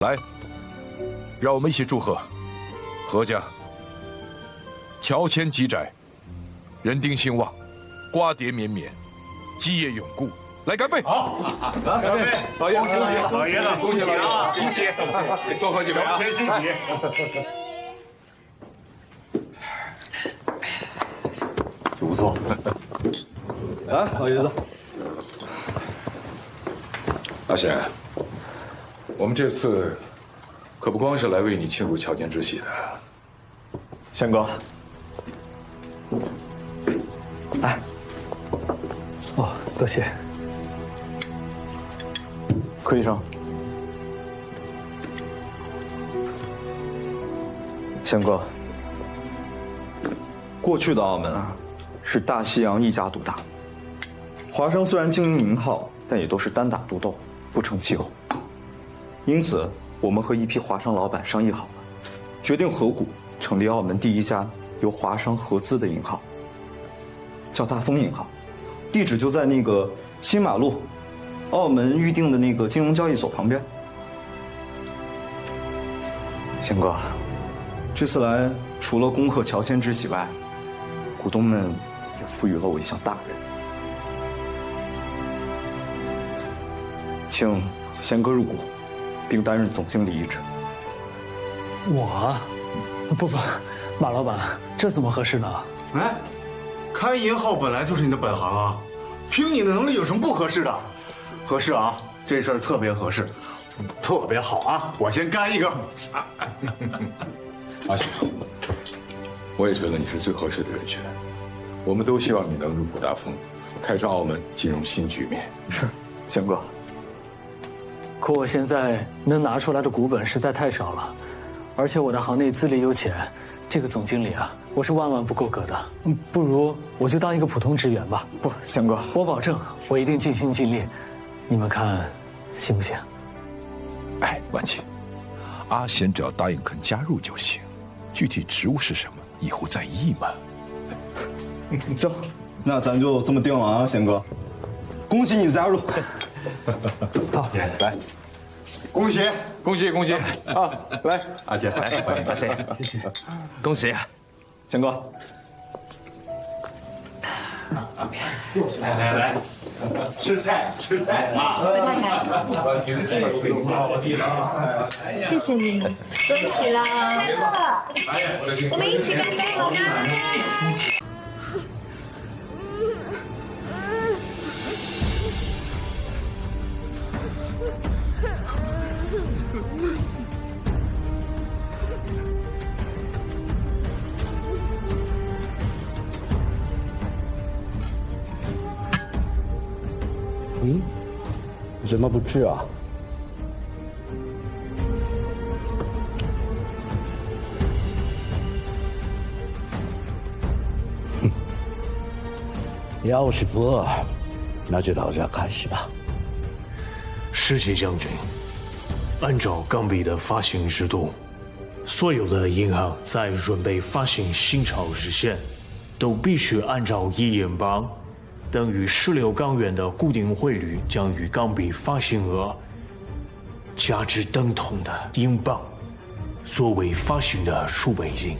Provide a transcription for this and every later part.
来，让我们一起祝贺何家乔迁吉宅，人丁兴旺，瓜瓞绵绵，基业永固。来，干杯！好，干杯！老爷子，老爷子，恭喜啊！恭喜！多喝几杯啊！天欣喜。酒不错。来，老爷子。阿贤，我们这次可不光是来为你庆祝乔迁之喜的。贤哥，来。哦，多谢。柯医生，贤哥，过去的澳门啊，是大西洋一家独大。华商虽然经营名号，但也都是单打独斗，不成气候。因此，我们和一批华商老板商议好了，决定合股成立澳门第一家由华商合资的银行，叫大丰银行，地址就在那个新马路澳门预定的那个金融交易所旁边。贤哥，这次来除了恭贺乔迁之喜外，股东们也赋予了我一项大任，请贤哥入股，并担任总经理一职。我？不，马老板，这怎么合适呢？哎，开银号本来就是你的本行啊，凭你的能力有什么不合适的？合适啊，这事儿特别合适，特别好啊！我先干一个。阿贤，我也觉得你是最合适的人选，我们都希望你能入股大丰，开创澳门金融新局面。是，贤哥。可我现在能拿出来的股本实在太少了，而且我的行内资历又浅，这个总经理啊，我是万万不够格的。不如我就当一个普通职员吧。不，贤哥，我保证，我一定尽心尽力。你们看，行不行？哎，万琪，阿贤只要答应肯加入就行，具体职务是什么，以后再议嘛。行，那咱就这么定了啊，贤哥，恭喜你的加入。好，来，恭喜，恭喜恭喜啊！来，阿姐，来，欢迎大谁？谢谢。恭喜，贤哥。来，吃菜啊！回太太，谢谢你们，恭喜啦！快乐，我们一起干杯，好吗？嗯，怎么不吃啊？要是不饿，那就到这开始吧。世袭将军，按照港币的发行制度，所有的银行在准备发行新钞之前，都必须按照1英镑等于16港元的固定汇率，将与港币发行额价值等同的英镑作为发行的储备金。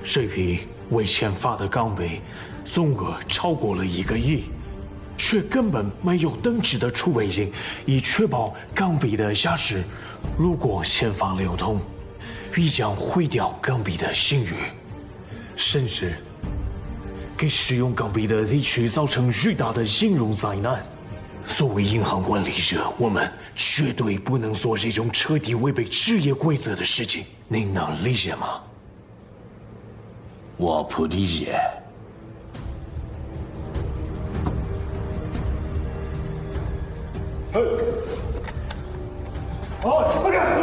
这批未签发的港币总额超过了1个亿，却根本没有等值的储备金，以确保港币的价值。如果签发流通，必将毁掉港币的信誉，甚至给使用港币的地区造成巨大的金融灾难。作为银行管理者，我们绝对不能做这种彻底违背职业规则的事情。您能理解吗？我不理解。不要！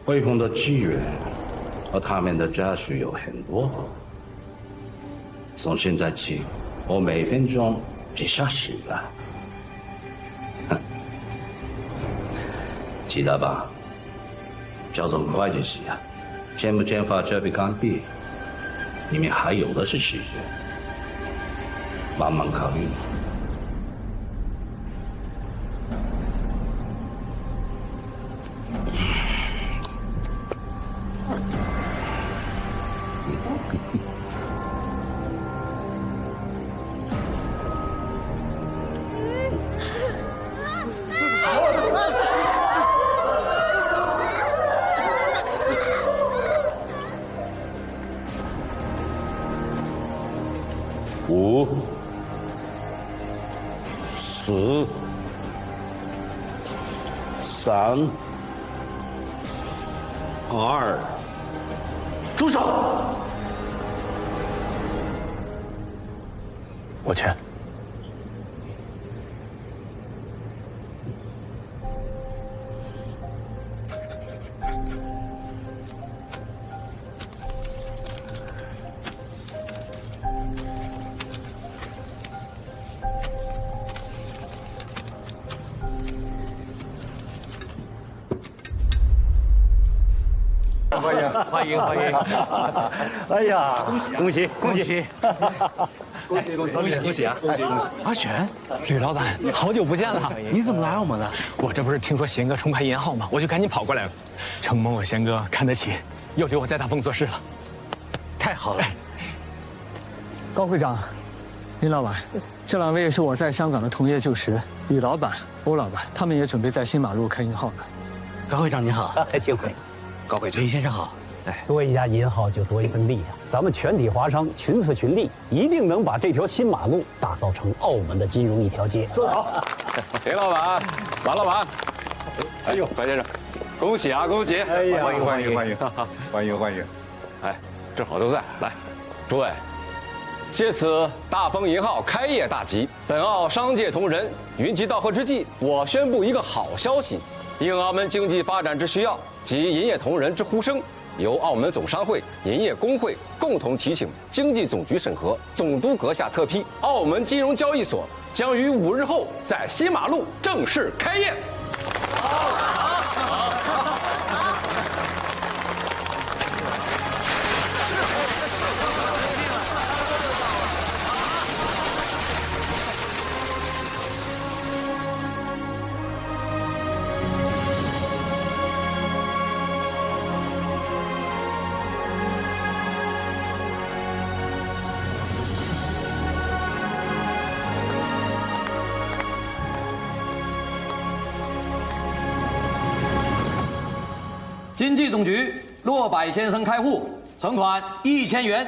汇丰的机缘和他们的家属有很多。从现在起，我每分钟只下10个。记得吧？交通快就行啊，签不签发这笔港币，你们还有的是时间，慢慢考虑。5、4、3、2，住手！我签。欢迎！哎呀，恭喜！恭喜啊！阿全，吕老板，好久不见了！你怎么来我们了？我这不是听说贤哥重开银号吗？我就赶紧跑过来了。承蒙我贤哥看得起，又留我在大丰做事了。太好了！高会长，林老板，这2位是我在香港的同业旧识，吕老板、欧老板，他们也准备在新马路开银号呢。高会长您好，幸会。高会长，李先生好。多一家银号就多一份力量，咱们全体华商群策群力，一定能把这条新马路打造成澳门的金融一条街。说得好，林老板、马老板，哎呦，白先生，恭喜啊，恭喜！哎呀，欢迎！哎，正好都在，来，诸位，借此大丰银号开业大吉，本澳商界同仁云集道合之际，我宣布一个好消息：应澳门经济发展之需要及营业同仁之呼声，由澳门总商会、营业工会共同提请经济总局审核，总督阁下特批，澳门金融交易所将于5日后在新马路正式开业。经济总局骆柏先生开户，存款1000元。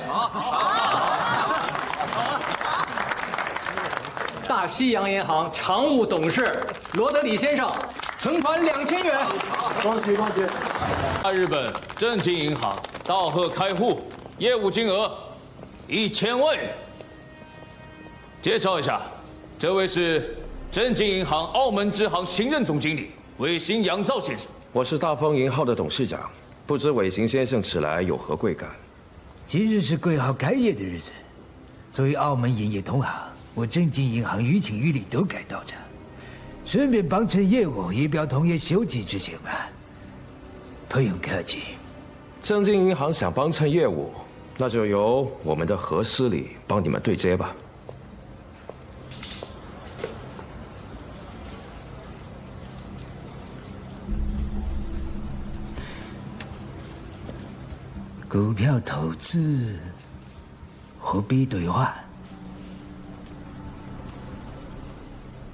大西洋银行常务董事罗德里先生，存款2000元。恭喜！大日本正经银行道贺开户，业务金额1000万元。介绍一下，这位是正经银行澳门支行行政总经理韦新杨照先生。我是大丰银号的董事长，不知韦行先生此来有何贵干？今日是贵号开业的日子，作为澳门营业同行，我正经银行于情于理都该到场，顺便帮衬业务，以表同业休戚之情嘛。不用客气。正经银行想帮衬业务，那就由我们的何司理帮你们对接吧。股票投资何必兑换？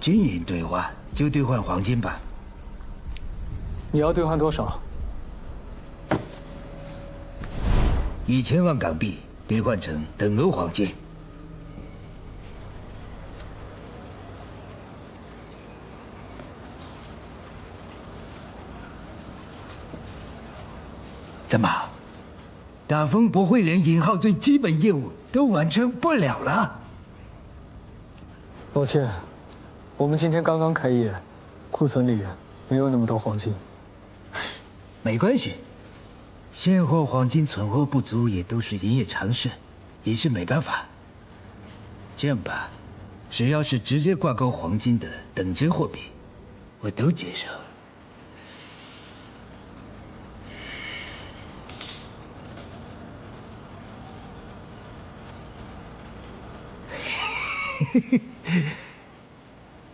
经营兑换就兑换黄金吧。你要兑换多少？1000万港币兑换成等额黄金。怎么？大丰不会连银号最基本业务都完成不了了？抱歉，我们今天刚刚开业，库存里没有那么多黄金。没关系，现货黄金存货不足也都是营业常事，也是没办法。这样吧，只要是直接挂钩黄金的等值货币，我都接受。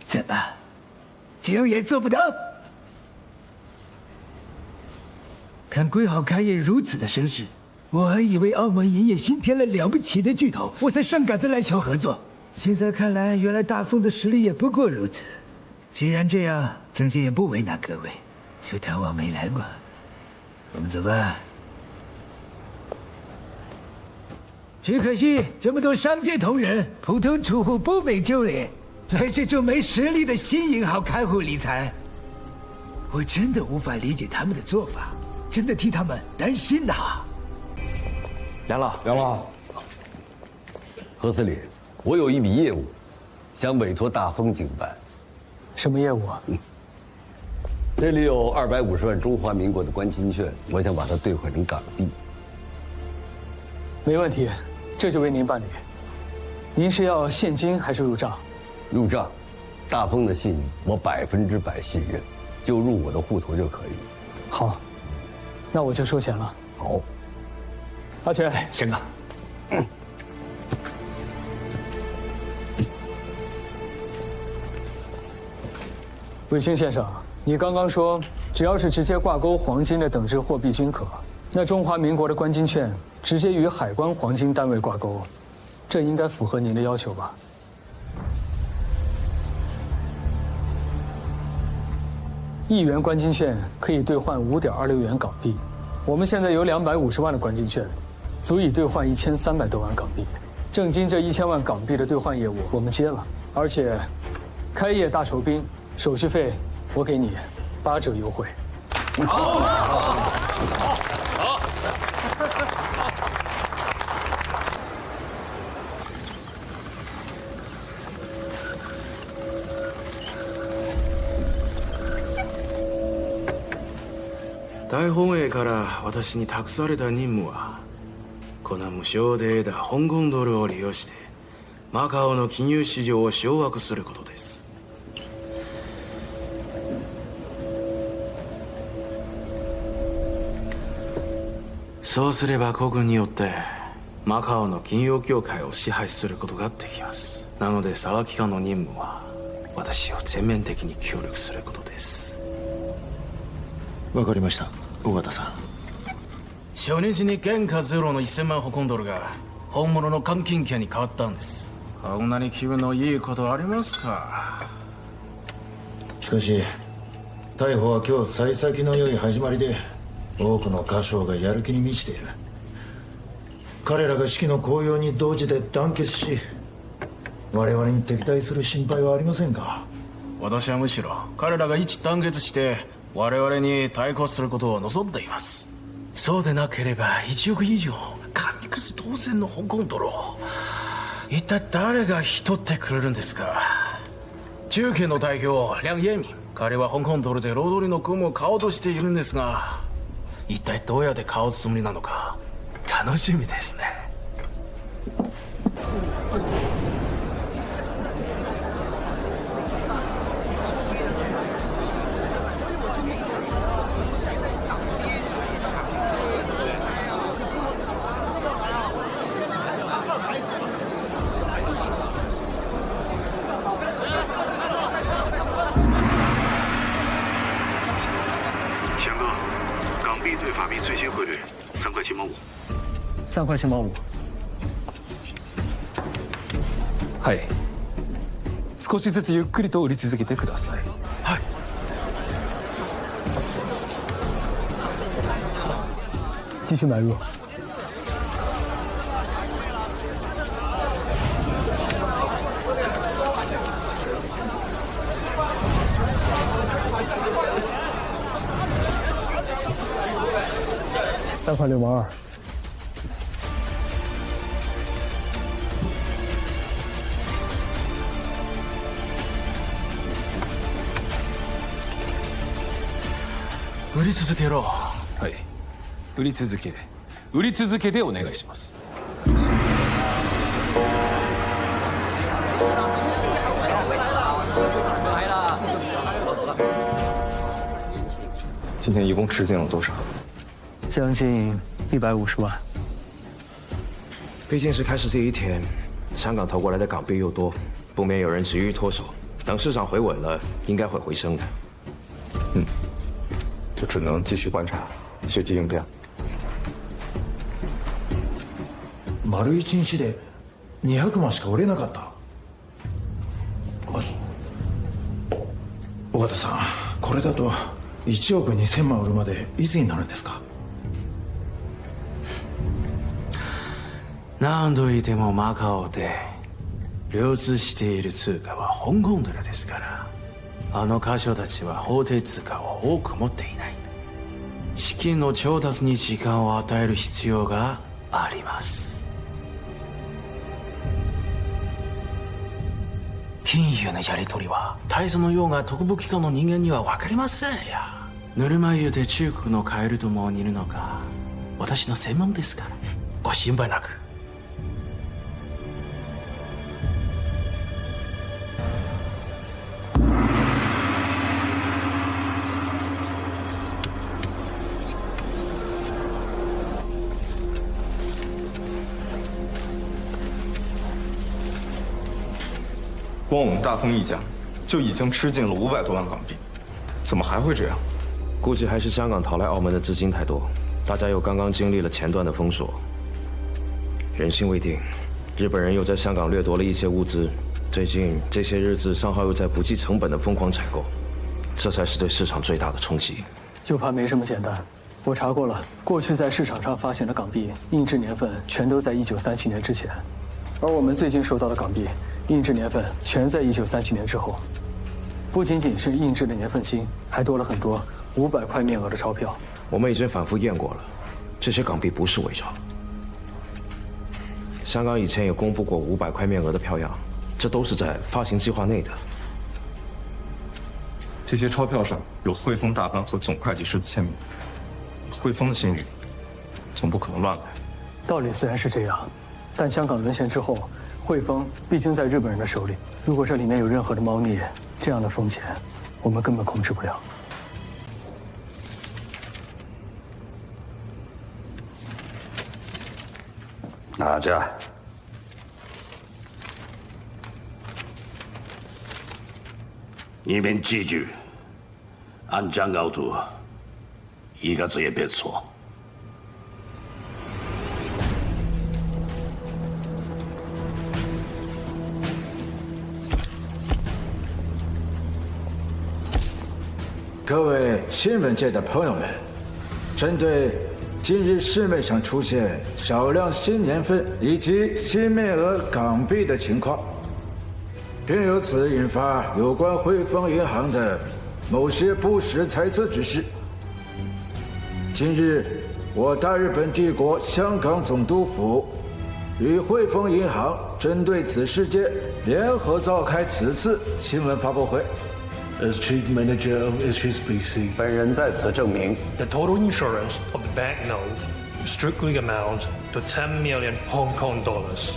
怎么，这样也做不到？看贵豪开业如此的声势，我还以为澳门营业新添了了不起的巨头，我才上杆子来求合作。现在看来，原来大风的实力也不过如此。既然这样，郑经也不为难各位，就当我没来过。我们走吧。只可惜这么多商界同仁，普通储户不明就里，来这种没实力的新银行开户理财，我真的无法理解他们的做法，真的替他们担心呐。梁老，何司令，我有一笔业务，想委托大风经办。什么业务啊？这里有250万中华民国的关金券，我想把它兑换成港币。没问题，这就为您办理。您是要现金还是入账？入账，大风的信我100%信任，就入我的户头就可以。好，那我就收钱了。好，阿全，行啊。卫青先生，你刚刚说，只要是直接挂钩黄金的等值货币均可。那中华民国的关金券直接与海关黄金单位挂钩，这应该符合您的要求吧？1元关金券可以兑换5.26元港币，我们现在有250万的关金券，足以兑换1300多万港币。正金这1000万港币的兑换业务我们接了，而且开业大酬宾，手续费我给你8折优惠。好。大本営から私に託された任務は、この無償で得た香港ドルを利用してマカオの金融市場を掌握することです。そうすれば国軍によってマカオの金融業界を支配することができます。なので沢木課の任務は私を全面的に協力することです。わかりました、尾形さん。初日に原価ゼロの1000万香港ドルが本物の換金券に変わったんです。こんなに気分のいいことありますか？しかし逮捕は今日幸先の良い始まりで、多くの家将がやる気に満ちている。彼らが士気の高揚に同時で団結し、我々に敵対する心配はありませんか？私はむしろ彼らが一致団結して我々に対抗することを望んでいます。そうでなければ1億以上紙くず当選の香港ドルを一体誰が引き取ってくれるんですか？中堅の代表梁彦民、彼は香港ドルで労働力の組を買おうとしているんですが、一体どうやって買うつもりなのか楽しみですね。3块7毛5。はい。少しずつゆっくりと売り続けてください。はい。继续买入。3块6毛2。売り続けろ。はい。売り続けでお願いします。今天一共吃进了多少？将近150万。毕竟是开市第一天，香港投过来的港币又多，不免有人急于脱手。等市场回稳了，应该会回升的。就只能继续观察，随机应变。丸1日で200万しか売れなかった。尾形さん、これだと1億2000万売るまでいつになるんですか？何度いてもマカオで流通している通貨は香港ドルですから、あの華商たちは法定通貨を多く持っていない。資金の調達に時間を与える必要があります。金融のやり取りは大佐のような特務機関の人間には分かりませんよ。ぬるま湯で中国のカエルとも煮るのが私の専門ですから、ご心配なく。光我们大丰一家就已经吃进了500多万港币，怎么还会这样？估计还是香港逃来澳门的资金太多，大家又刚刚经历了前段的封锁，人心未定。日本人又在香港掠夺了一些物资，最近这些日子商号又在不计成本的疯狂采购，这才是对市场最大的冲击。就怕没这么简单。我查过了，过去在市场上发行的港币印制年份全都在1937年之前，而我们最近收到的港币印制年份全在1937年之后。不仅仅是印制的年份新，还多了很多500块面额的钞票。我们已经反复验过了，这些港币不是伪造。香港以前也公布过500块面额的票样，这都是在发行计划内的。这些钞票上有汇丰大班和总会计师的签名，汇丰的心里总不可能乱来。道理虽然是这样，但香港沦陷之后，汇丰毕竟在日本人的手里，如果这里面有任何的猫腻，这样的风险我们根本控制不了。拿着。你们记住，按章高度，一个字也别错。各位新闻界的朋友们，针对近日市面上出现少量新年份以及新面额港币的情况，并由此引发有关汇丰银行的某些不实猜测之事。近日，我大日本帝国香港总督府与汇丰银行针对此事件联合召开此次新闻发布会。As Chief Manager of HSBC, 本人在此证明 the total insurance of the banknote strictly amount to 10 million Hong Kong dollars.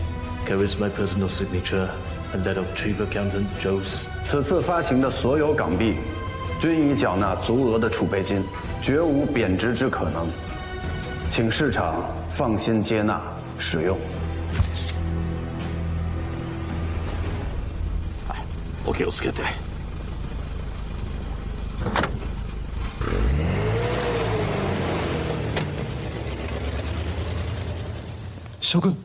Carries my personal signature and that of Chief Accountant Jose. 此次发行的所有港币均已缴纳足额的储备金，绝无贬值之可能，请市场放心接纳使用。お気をつけて。諸君、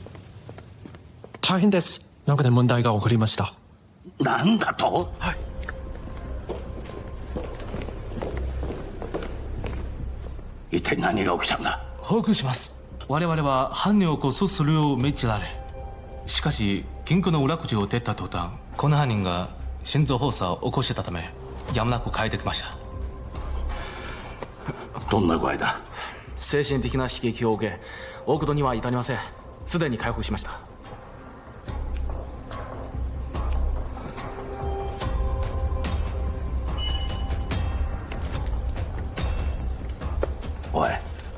大変です。なんかで問題が起こりました。なんだと？はい。一体何が起きたんだ？報告します。我々は犯人をこそするよう命じられ、しかし金庫の裏口を出た途端、この犯人が心臓発作を起こしてたため、やむなく帰ってきました。どんな具合だ？精神的な刺激を受け、奥戸には至りません。すでに回復しました。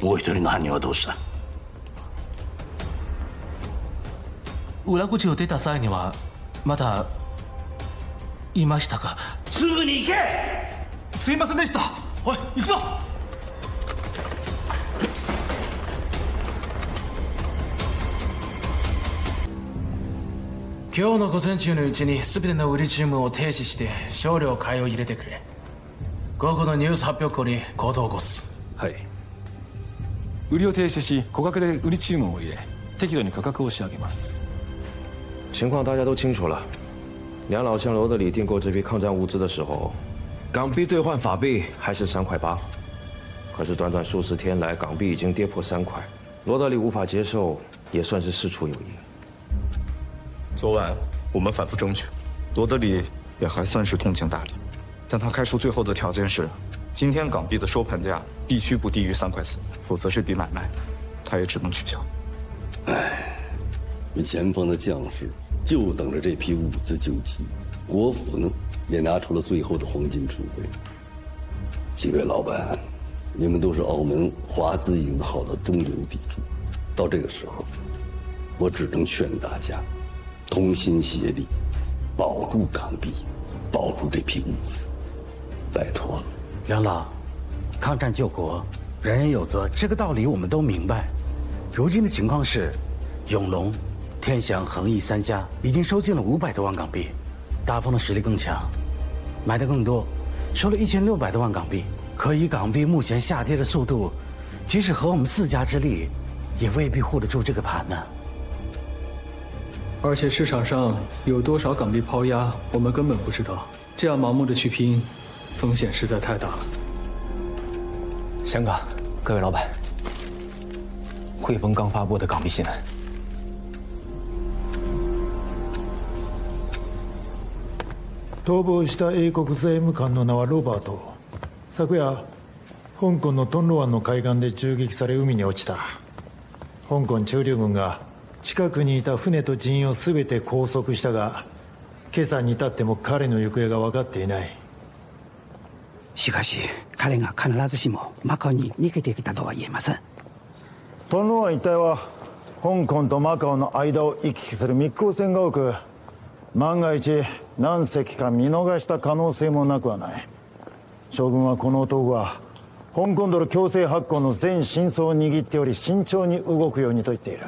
もう一人の犯人はどうした？裏口を出た際にはまだいましたか？すぐに行け！すいませんでした。おい、行くぞ！今日の午前中のうちに全ての売り注文を停止して少量買いを入れてくれ。午後のニュース発表後に行動を起こす。はい。売りを停止し、高額で売り注文を入れ、適度に価格を仕上げます。情况大家都清楚了。梁老向罗德里订购这批抗战物资的时候，港币兑换法币还是3块8，可是短短数十天来，港币已经跌破3块，罗德里无法接受，也算是事出有因。昨晚我们反复争取，罗德里也还算是通情达理，但他开出最后的条件是，今天港币的收盘价必须不低于3块4，否则这笔买卖，他也只能取消。唉，你前方的将士就等着这批物资救急，国府呢也拿出了最后的黄金储备。几位老板，你们都是澳门华资银号的中流砥柱，到这个时候，我只能劝大家同心协力，保住港币，保住这批物资，拜托了。梁老，抗战救国，人人有责，这个道理我们都明白。如今的情况是，永隆、天祥、恒益3家已经收进了500多万港币，大丰的实力更强，买的更多，收了1600多万港币。可以港币目前下跌的速度，即使合我们4家之力，也未必护得住这个盘呢。而且市场上有多少港币抛压，我们根本不知道。这样盲目的去拼，风险实在太大了。香港各位老板，汇丰刚发布的港币新闻。逃亡した英国税務官の名はロバート。昨夜香港のトンロ湾の海岸で銃撃され海に落ちた。香港駐留軍が近くにいた船と人員を全て拘束したが、今朝に至っても彼の行方が分かっていない。しかし彼が必ずしもマカオに逃げてきたとは言えません。トンロ湾一帯は香港とマカオの間を行き来する密航船が多く、万が一何隻か見逃した可能性もなくはない。将軍はこの男が香港ドル強制発行の全真相を握っており、慎重に動くようにと言っている。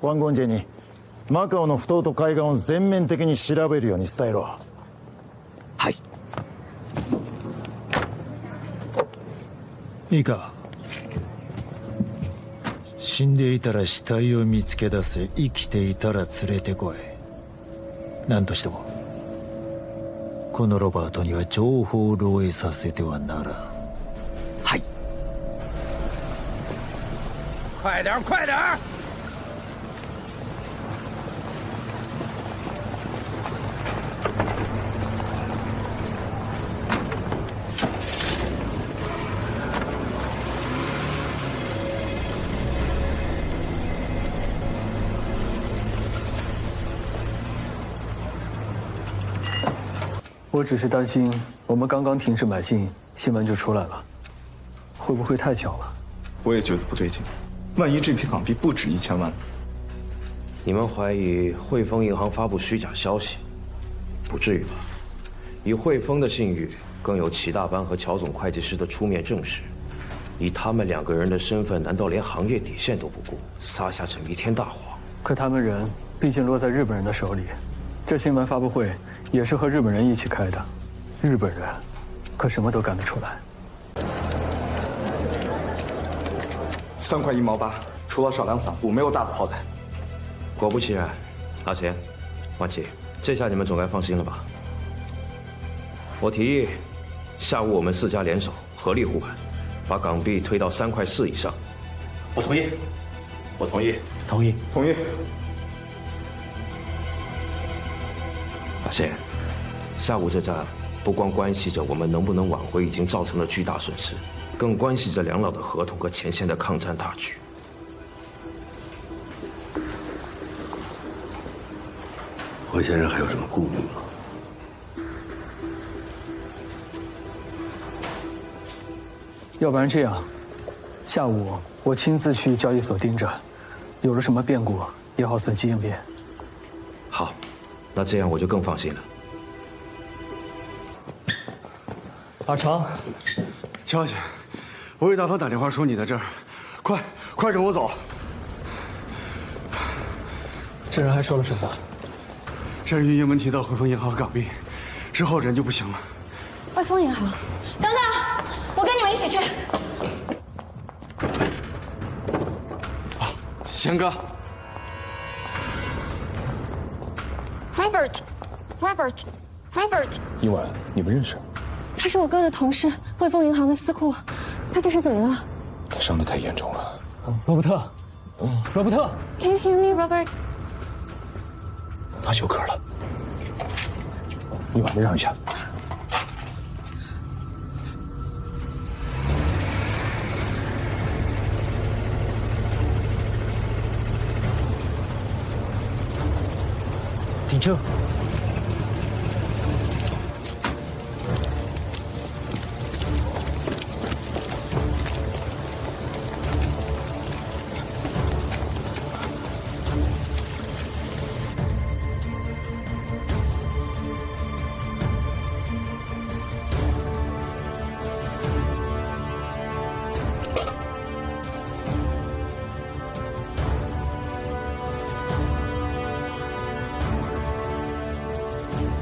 ワンゴンジェにマカオの不当と海岸を全面的に調べるように伝えろ。はい。いいか、死んでいたら死体を見つけ出せ、生きていたら連れてこい。何としてもこのロバートには情報を漏洩させてはならん。はい。快点，快点！我只是担心，我们刚刚停止买进，新闻就出来了，会不会太巧了？我也觉得不对劲，万一这批港币不止1000万。你们怀疑汇丰银行发布虚假消息？不至于吧？以汇丰的信誉，更有齐大班和乔总会计师的出面证实，以他们2个人的身份，难道连行业底线都不顾，撒下这弥天大谎？可他们人毕竟落在日本人的手里，这新闻发布会也是和日本人一起开的，日本人可什么都干得出来。3块1毛8，除了少量散户，没有大的炮弹。果不其然，阿贤、万奇，这下你们总该放心了吧？我提议，下午我们4家联手，合力护盘，把港币推到3块4以上。我同意，我同意，同意，同意。阿贤，下午这战不光关系着我们能不能挽回已经造成的巨大损失，更关系着梁老的合同和前线的抗战大局。何先生还有什么顾虑吗？要不然这样，下午我亲自去交易所盯着，有了什么变故也好随机应变。好，那这样我就更放心了。阿长，乔姐，我给大方打电话说你在这儿，快跟我走。这人还说了什么？这人英文提到汇丰银行港币，之后人就不行了。汇丰银行，等等，我跟你们一起去。贤哥 ，Robert，伊婉，你们认识？他是我哥的同事，汇丰银行的司库。他这是怎么了？他伤得太严重了。罗伯特，罗伯特 ，Can you hear me, Robert？ 他休克了。伊婉，让一下。停车！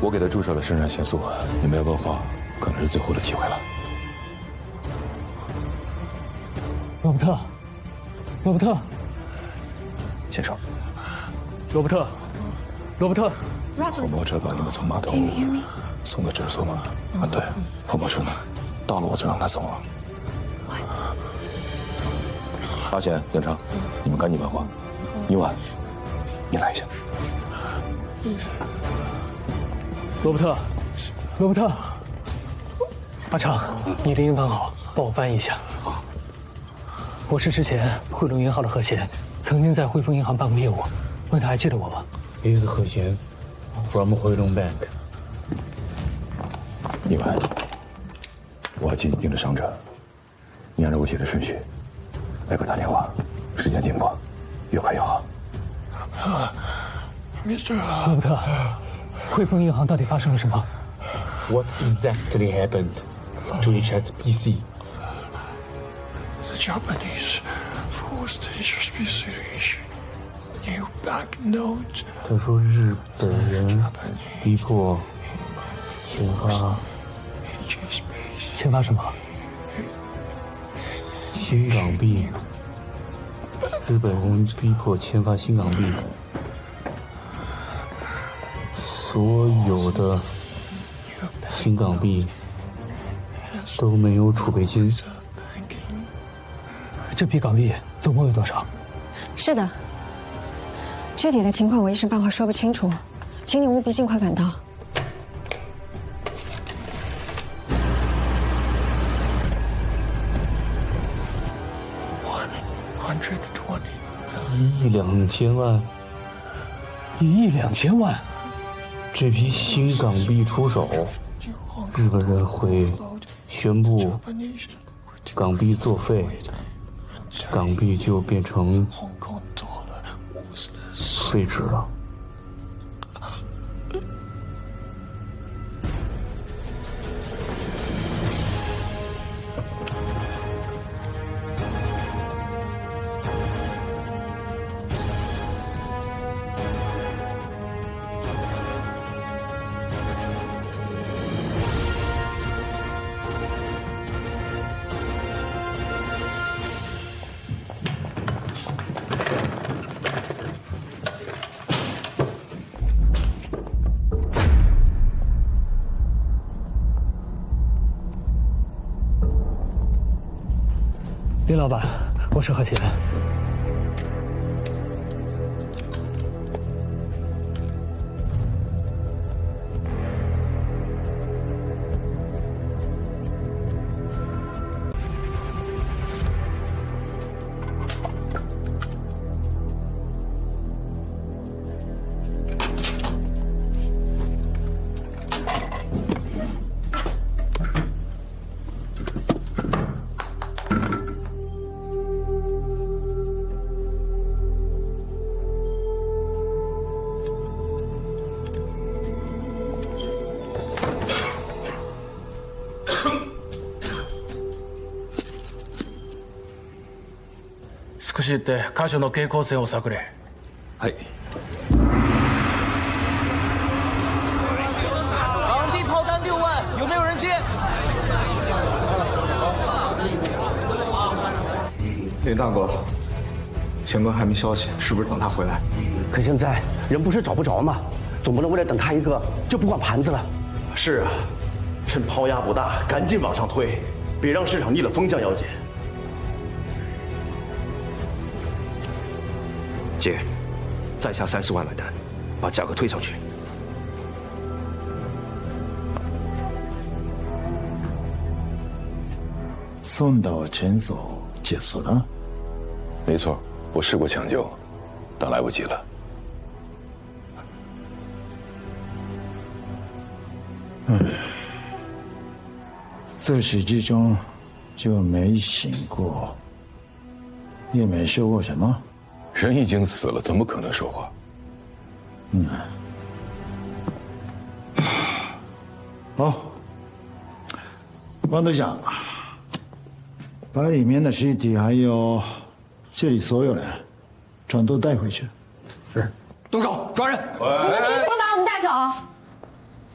我给他注射了肾上腺素，你没有问话，可能是最后的机会了。罗伯特，罗伯特，先生，罗伯特，罗伯特，货泊车把你们从码头送到诊所吗？啊，对，货泊车呢？到了我就让他走了。阿贤、梁昌，你们赶紧问话。伊婉，你来一下。罗伯特，罗伯特，阿长，你的英文好，帮我翻译一下。我是之前汇丰银行的何贤，曾经在汇丰银行办过业务，问他还记得我吗 ？He's 何贤 ，from 汇丰 Bank。伊婉，我要进你盯着伤者，你按照我写的顺序，来给我打电话，时间紧迫，越快越好。罗伯特。汇丰银行到底发生了什么 ？What exactly happened to HSBC? The Japanese forced HSBC new banknote. 他说日本人逼迫签发什么？新港币。日本人逼迫签发新港币。所有的新港币都没有储备金。这批港币总共有多少？是的，具体的情况我一时半会说不清楚，请你务必尽快赶到。1亿2千万，1亿2千万。这批新港币出手，日本人会宣布港币作废，港币就变成废纸了。林老板，我是何贤。し行って箇所の傾向線を探れ。はい。港地炮弹6万，有没有人接？林大哥，贤哥还没消息，是不是等他回来？可现在人不是找不着吗？总不能为了等他一个就不管盘子了。是啊，趁抛压不大，赶紧往上推，别让市场逆了风向要紧。姐，再下30万买单，把价格推上去。送到诊所结束了。没错，我试过抢救，但来不及了。自始至终就没醒过，也没说过什么。人已经死了，怎么可能说话？好，王队长，把里面的尸体还有这里所有人，全都带回去。是。动手，抓人！你们凭什么把我们带走？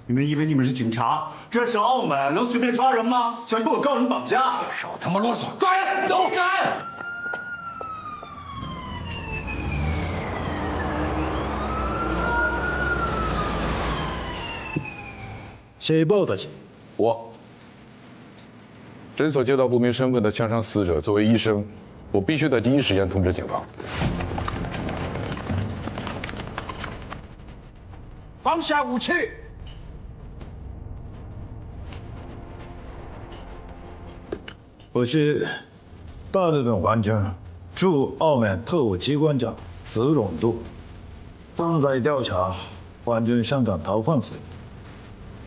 你们以为你们是警察？这是澳门，能随便抓人吗？想给我告人绑架？少他妈啰嗦！抓人！走！谁报的警？我。诊所接到不明身份的枪伤死者，作为医生，我必须在第一时间通知警方。放下武器！我是大日本皇军驻澳门特务机关长石荣度，正在调查皇军香港逃犯事，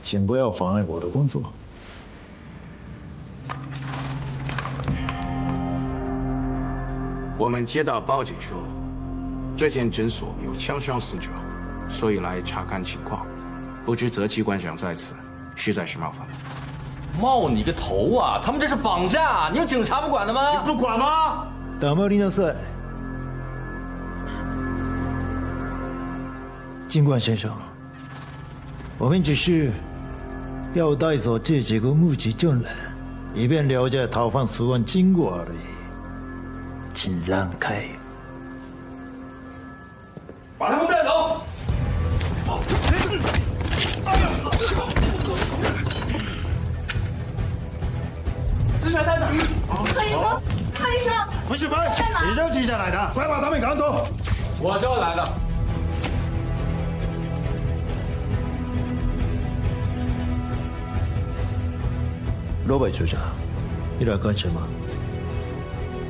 请不要妨碍我的工作。我们接到报警说，这间诊所有枪伤死者，所以来查看情况。不知责机关长在此，实在是冒犯了。冒你个头啊！他们这是绑架，你有警察不管的吗？你不管吗？黙りなさい。警官先生，我们只是要带走这几个目击证人，以便了解逃犯死亡经过而已。请让开。把他们带走。死者在哪？柯医生，柯医生，不是班，你叫记下来的，快把他们赶走。我叫来的。罗北局长，你来干什么？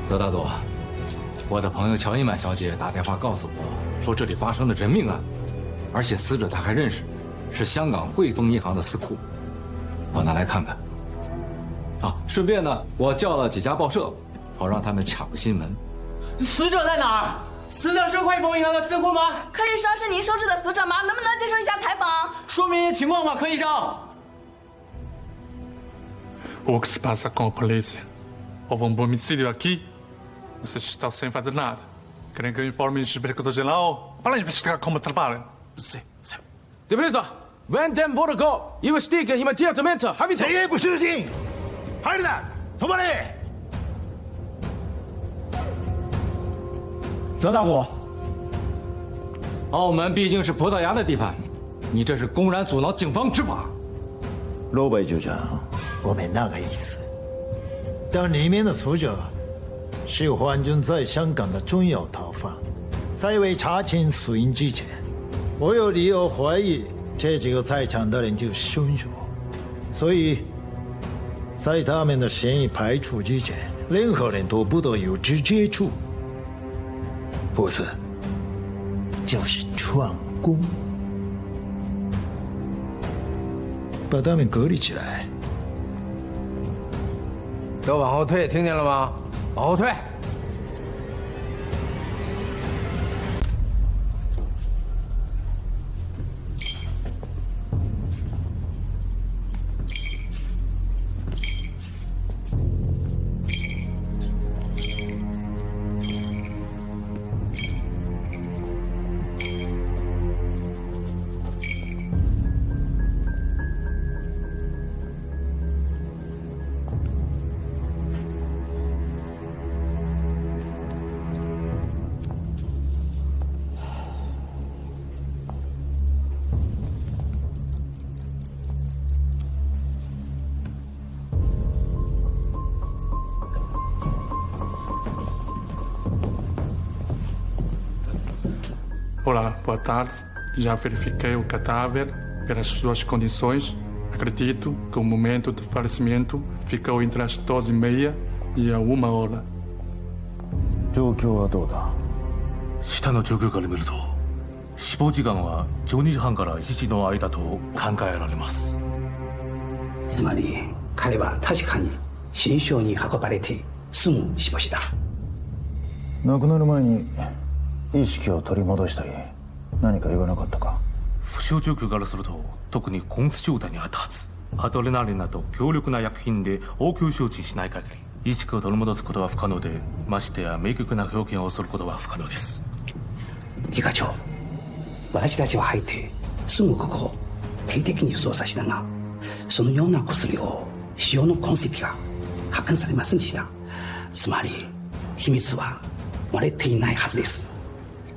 泽大佐，我的朋友乔伊曼小姐打电话告诉我，说这里发生了人命案，而且死者她还认识，是香港汇丰银行的司库。我拿来看看。啊，顺便呢，我叫了几家报社，好让他们抢个新闻。死者在哪儿？死者是汇丰银行的司库吗？柯医生，是您收治的死者吗？能不能接受一下采访？说明情况吧，柯医生。O que se passa com a polícia? Houve um homicídio aqui? Vocês estão sem fazer nada. Querem que eu informe o inspetor-geral para investigar como trabalham? Sim. Depressa! Vendem vodka! Investiguem imediatamente! Rapidão! 谁也不失信！孩子，同伴里。泽大虎，澳门毕竟是葡萄牙的地盘，你这是公然阻挠警方执法。罗北局长，我没那个意思。但里面的死者是皇军在香港的重要逃犯，在未查清死因之前，我有理由怀疑这几个在场的人就是凶手，所以在他们的嫌疑排除之前，任何人都不得有直接触，不是就是闯宫，把他们隔离起来。都往后退，听见了吗？往后退。Olá, boa tarde. Já verifiquei o cadáver pelas suas condições. Acredito que o momento de falecimento ficou entre as 12:30e a 1 hora. 状況はどうだ？下の状況から見ると死亡時間は12時半から1時の間と考えられます。つまり彼は確かに新床に運ばれてすぐ死亡した。亡くなる前に意識を取り戻したり何か言わなかったか？負傷状況からすると特に昏睡状態にあったはず。アドレナリンなど強力な薬品で応急処置しない限り意識を取り戻すことは不可能で、ましてや明確な表現をすることは不可能です。理課長、私たちは入ってすぐここを定期的に捜査しながら、そのような薬を使用の痕跡が発見されませんでした。つまり秘密は漏れていないはずです。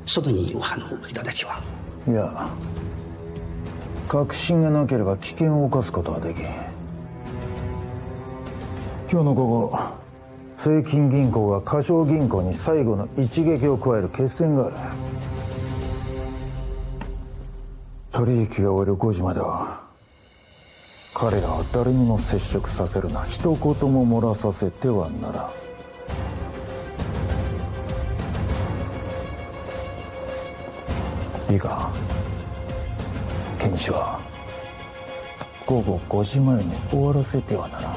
外にいる派の人たちは。いや、確信がなければ危険を冒すことはできん。今日の午後、聖金銀行が華商銀行に最後の一撃を加える決戦がある。取引が終わる5時までは彼らは誰にも接触させるな、一言も漏らさせてはならん。いいか、検視は午後5時前に終わらせてはならん。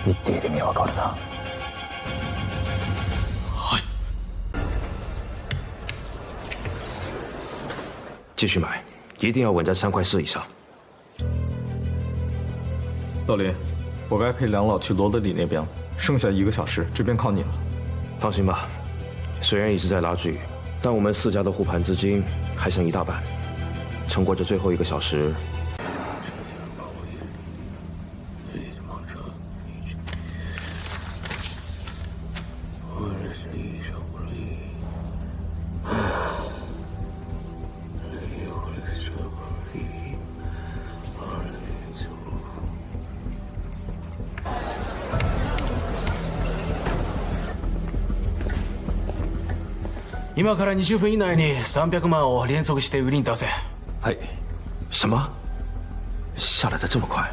言っている意味わかるな？继续买，一定要稳在3块4以上。老林，我该陪梁老去罗德里那边了，剩下1个小时，这边靠你了。放心吧，虽然一直在拉锯，但我们4家的护盘资金还剩1大半，撑过这最后1个小时。今から20分以内に300万を連続して売りに出せ。はい。什么？下来的这么快？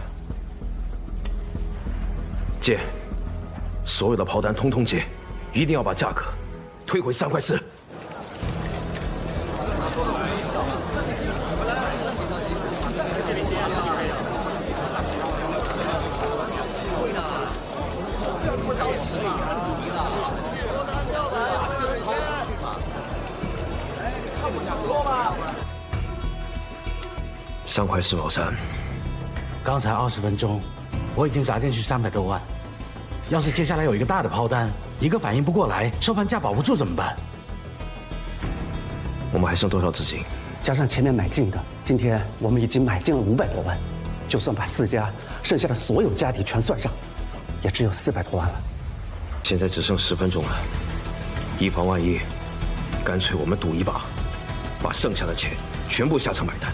接，所有的炮弹通通接，一定要把价格推回3块4。3块4毛3。刚才20分钟，我已经砸进去300多万。要是接下来有一个大的抛单，一个反应不过来，收盘价保不住怎么办？我们还剩多少资金？加上前面买进的，今天我们已经买进了500多万。就算把4家剩下的所有家底全算上，也只有400多万了。现在只剩10分钟了，以防万一，干脆我们赌一把，把剩下的钱全部下场买单。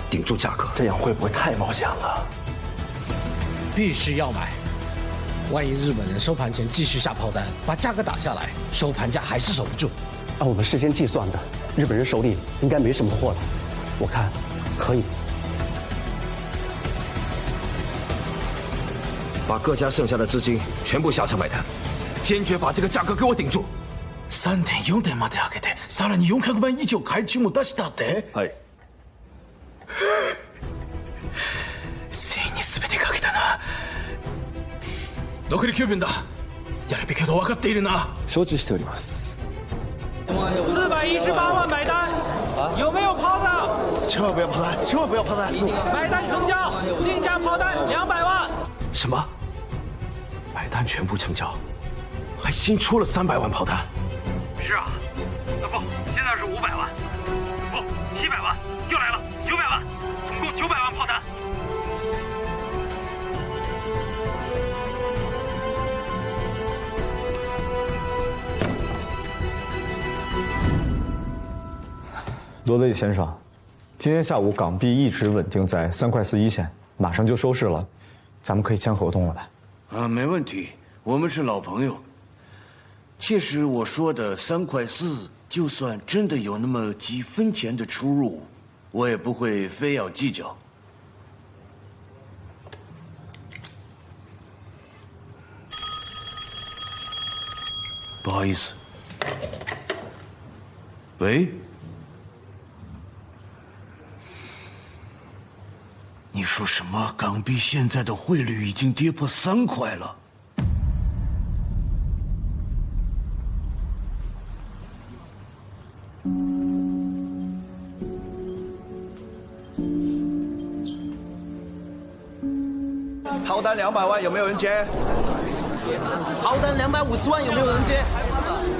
顶住价格，这样会不会太冒险了？必须要买，万一日本人收盘前继续下炮单，把价格打下来，收盘价还是守不住。按我们事先计算的，日本人手里应该没什么货了，我看可以。把各家剩下的资金全部下场买单，坚决把这个价格给我顶住。3.4 点まで上げて、さらに400万以上買い注も出したって？はい。ついに全てかけたな。残り9分だ。やるべきこと分かっているな。承知しております。418万买单，有没有抛的？千万不要抛单，千万不要抛单！买单成交，定价抛单200万。什么？买单全部成交，还新出了300万炮单？是啊，不，现在是500万，不，700万，又来了900万，总共900万炮弹。罗德里先生，今天下午港币一直稳定在3块4一线，马上就收市了，咱们可以签合同了吧？啊，没问题，我们是老朋友。其实我说的3块4，就算真的有那么几分钱的出入，我也不会非要计较。不好意思，喂，你说什么？港币现在的汇率已经跌破3块了。抛单200万，有没有人接？抛单250万，有没有人接？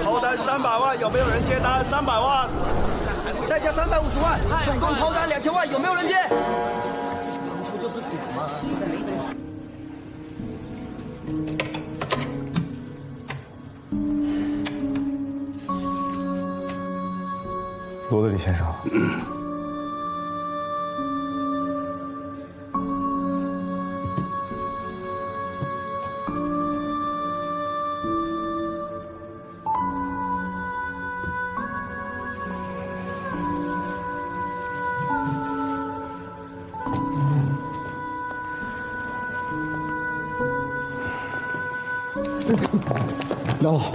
抛单300万，有没有人接单？300万，再加350万，总共抛单2000万，有没有人接？罗德里先生。梁老，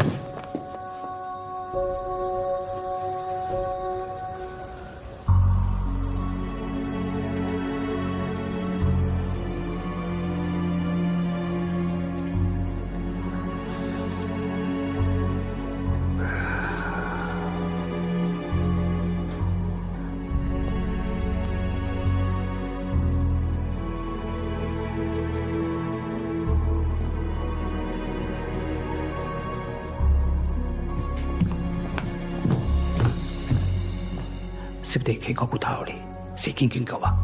全て計画通り接近結果は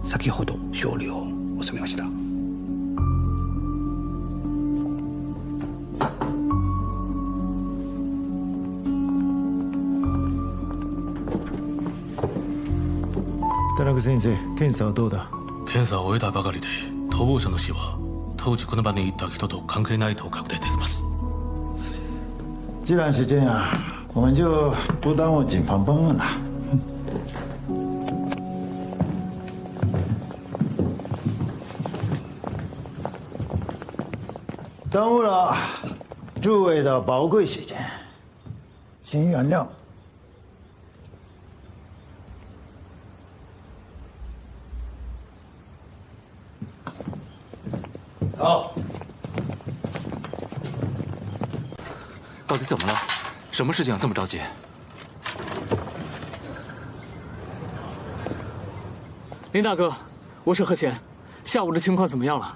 先ほど勝利を収めました。田中先生、検査はどうだ？検査を終えたばかりで、逃亡者の死は当時この場にいた人と関係ないと確定できます。既然是这样，我们就不耽误警方办案了。耽误了诸位的宝贵时间，请原谅。好，到底怎么了？什么事情这么着急？林大哥，我是何贤，下午的情况怎么样了？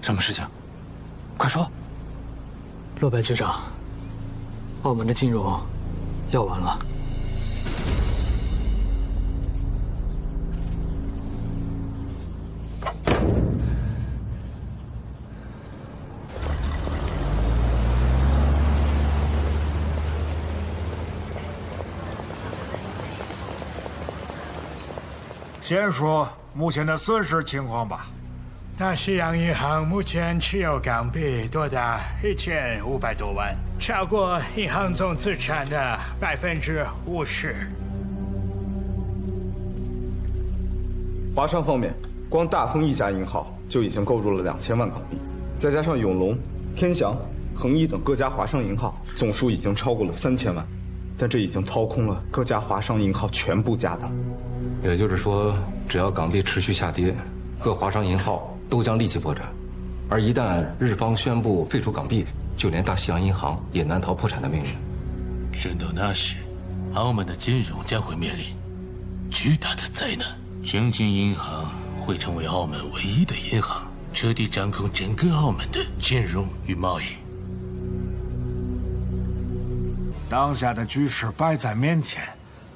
什么事情？快说！骆白局长，澳门的金融要完了。先说目前的损失情况吧。大西洋银行目前持有港币多达1500多万，超过银行总资产的50%。华商方面，光大丰一家银行就已经购入了2000万港币，再加上永隆、天祥、恒益等各家华商银行，总数已经超过了3000万。但这已经掏空了各家华商银行全部家当。也就是说，只要港币持续下跌，各华商银行都将立即破产，而一旦日方宣布废除港币，就连大西洋银行也难逃破产的命运。真到那时，澳门的金融将会面临巨大的灾难。正金银行会成为澳门唯一的银行，彻底掌控整个澳门的金融与贸易。当下的局势摆在面前，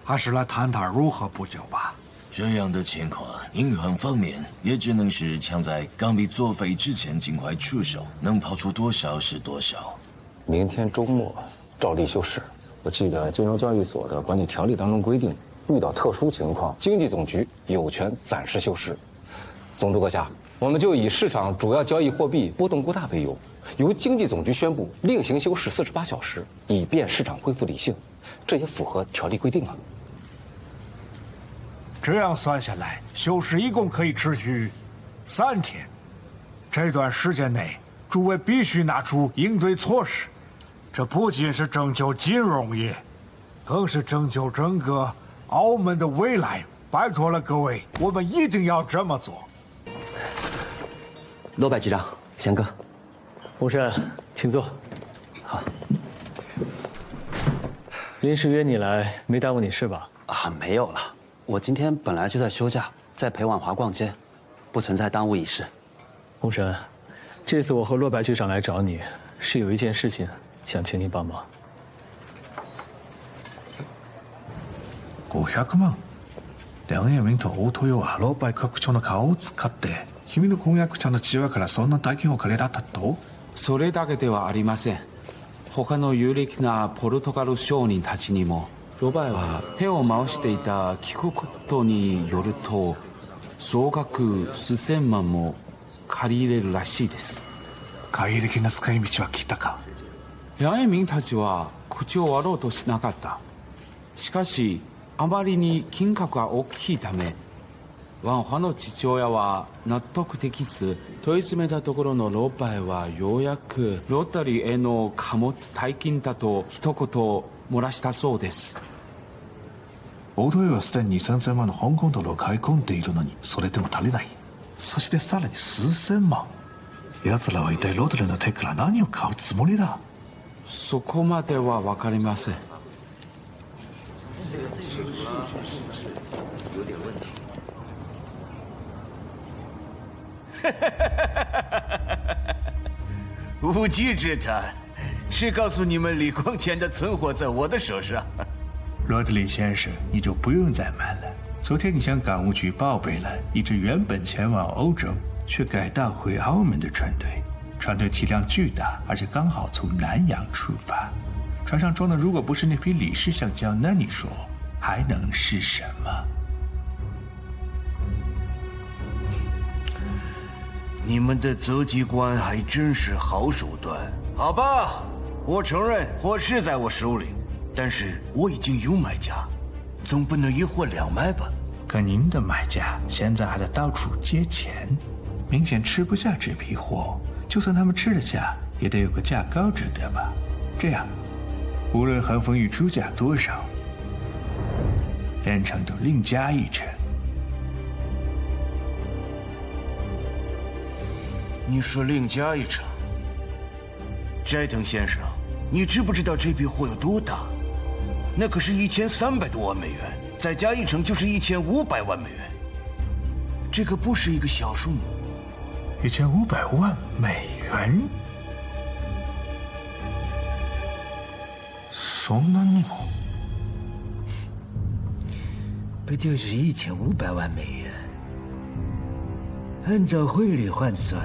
还是来谈谈如何补救吧。这样的情况，银行方面也只能是抢在港币作废之前尽快出手，能抛出多少是多少。明天周末照例休市。我记得金融交易所的管理条例当中规定，遇到特殊情况，经济总局有权暂时休市。总督阁下，我们就以市场主要交易货币波动过大为由，由经济总局宣布另行休市48小时，以便市场恢复理性。这也符合条例规定啊。这样算下来，休市一共可以持续3天。这段时间内，诸位必须拿出应对措施。这不仅是拯救金融业，更是拯救整个澳门的未来。拜托了各位，我们一定要这么做。罗百局长，贤哥，洪山，请坐。好。临时约你来，没耽误你是吧？啊，没有了。我今天本来就在休假，在陪婉华逛街，不存在耽误一事。洪山，这次我和骆白局长来找你，是有一件事情想请你帮忙。500万。梁永明と大豊はローバイ局長の顔を使って君の婚約者の父親からそんな大金を借りたと？それだけではありません。他の有力なポルトガル商人たちにもロバイは手を回していた聞くことによると総額数千万も借り入れるらしいです。怪力な使い道は聞いたか？梁永明たちは口を割ろうとしなかった。しかしあまりに金額が大きいためワンファの父親は納得できず問い詰めたところのロバイはようやくロータリーへの貨物代金だと一言漏らしたそうです。大豊はすでに2000万の香港ドルを買い込んでいるのにそれでも足りない。そしてさらに数千万。奴らは一体ロータリーの手から何を買うつもりだ？そこまでは分かりません。有点问题。无稽之谈，是告诉你们李光前的存货在我的手上。罗德里先生，你就不用再瞒了。昨天你向港务局报备了一支原本前往欧洲却改道回澳门的船队，船队体量巨大，而且刚好从南洋出发。船上装的如果不是那批李氏橡胶，那你说还能是什么？你们的择机官还真是好手段。好吧，我承认货是在我手里，但是我已经有买家，总不能一货两卖吧？可您的买家现在还在到处借钱，明显吃不下这批货。就算他们吃得下，也得有个价高者得吧？这样，无论恒丰玉出价多少，连城都另加一成。你说另加一成？斋藤先生，你知不知道这批货有多大？那可是1300多万美元，再加一成就是1500万美元。这可不是一个小数目。1500万美元？そんなにも？不就是1500万美元？按照汇率换算，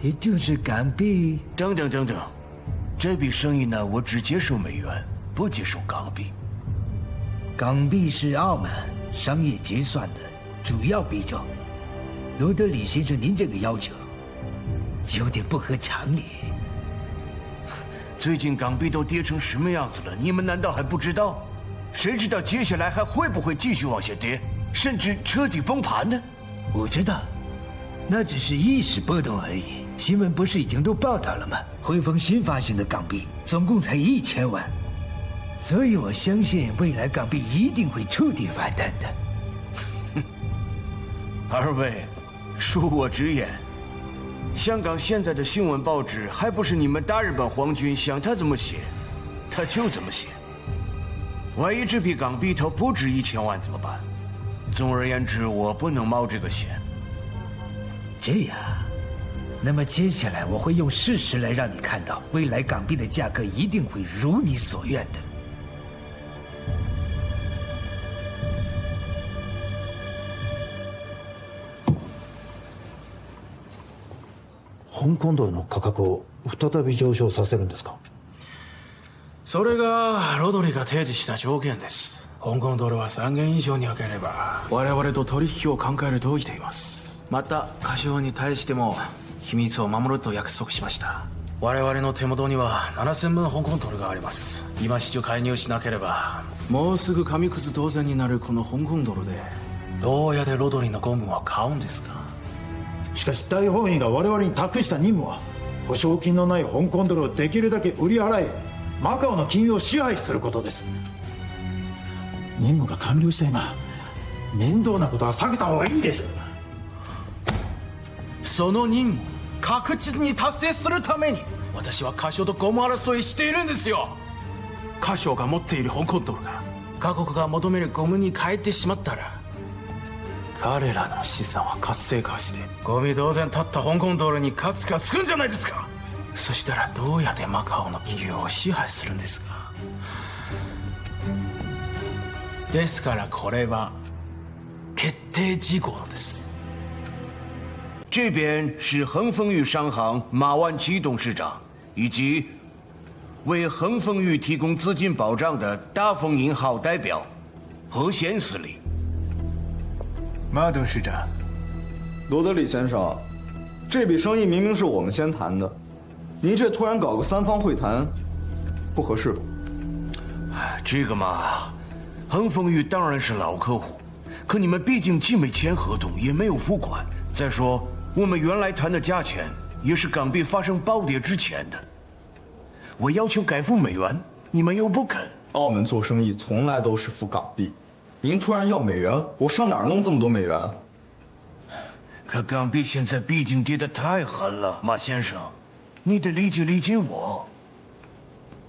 也就是港币。等等等等，这笔生意呢，我只接受美元，不接受港币。港币是澳门商业结算的主要币种。罗德里先生，您这个要求有点不合常理。最近港币都跌成什么样子了？你们难道还不知道？谁知道接下来还会不会继续往下跌，甚至彻底崩盘呢？我知道，那只是一时波动而已。新闻不是已经都报道了吗？汇丰新发行的港币总共才1000万，所以我相信未来港币一定会触底反弹的。二位，恕我直言，香港现在的新闻报纸还不是你们大日本皇军想他怎么写，他就怎么写。万一这批港币它不值1000万怎么办？总而言之，我不能冒这个险。这样，那么接下来我会用事实来让你看到，未来港币的价格一定会如你所愿的。香港ドルの価格を再び上昇させるんですか？それがロドリが提示した条件です。香港ドルは3元以上に上げれば我々と取引を考えると言っています。またカシオに対しても秘密を守ると約束しました。我々の手元には7000分香港ドルがあります。今市中介入しなければもうすぐ紙くず同然になるこの香港ドルでどうやってロドリーのゴムを買うんですか。しかし大本営が我々に託した任務は保証金のない香港ドルをできるだけ売り払いマカオの金融を支配することです。任務が完了した今面倒なことは避けた方がいいです。その任務確実に達成するために私はカシオとゴム争いしているんですよ。カシオが持っている香港ドルが各国が求めるゴムに変えてしまったら彼らの資産は活性化してゴミ同然立った香港ドルに価値がつくんじゃないですか。そしたらどうやってマカオの企業を支配するんですか。ですからこれは決定事項です。这边是恒丰裕商行马万祺董事长，以及为恒丰裕提供资金保障的大丰银号代表何贤司令。马董事长，罗德里先生，这笔生意明明是我们先谈的，您这突然搞个3方会谈，不合适吧？这个嘛，恒丰裕当然是老客户，可你们毕竟既没签合同，也没有付款。再说，我们原来谈的价钱也是港币发生暴跌之前的，我要求改付美元，你们又不肯。澳门做生意从来都是付港币，您突然要美元，我上哪儿弄这么多美元？可港币现在毕竟跌得太狠了，马先生，你得理解理解我。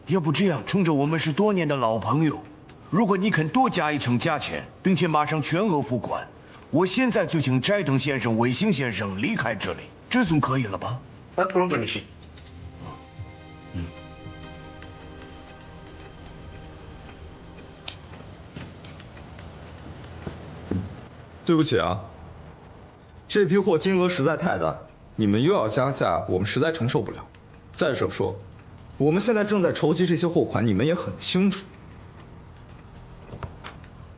要不这样，冲着我们是多年的老朋友，如果你肯多加一层价钱，并且马上全额付款，我现在就请斋藤先生、尾星先生离开这里，这总可以了吧？对不起啊，这批货金额实在太大，你们又要加价，我们实在承受不了。再者说，我们现在正在筹集这些货款，你们也很清楚。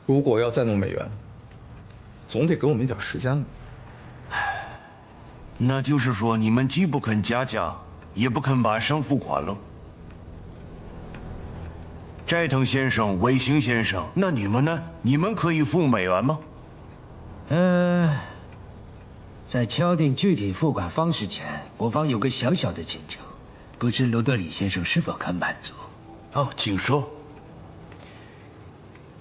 如果要再弄美元，总得给我们一点时间吧。那就是说，你们既不肯加价，也不肯马上付款了。斋藤先生、尾星先生，那你们呢？你们可以付美元吗？在敲定具体付款方式前，我方有个小小的请求，不知罗德里先生是否肯满足？哦，请说。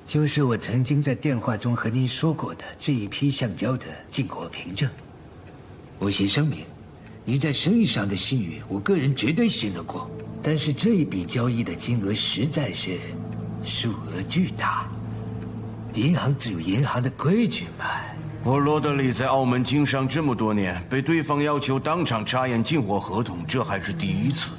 就是我曾经在电话中和您说过的这一批橡胶的进口凭证。我先声明，您在生意上的信誉，我个人绝对信得过。但是这一笔交易的金额实在是数额巨大，银行只有银行的规矩嘛。我罗德里在澳门经商这么多年，被对方要求当场查验进货合同，这还是第一次。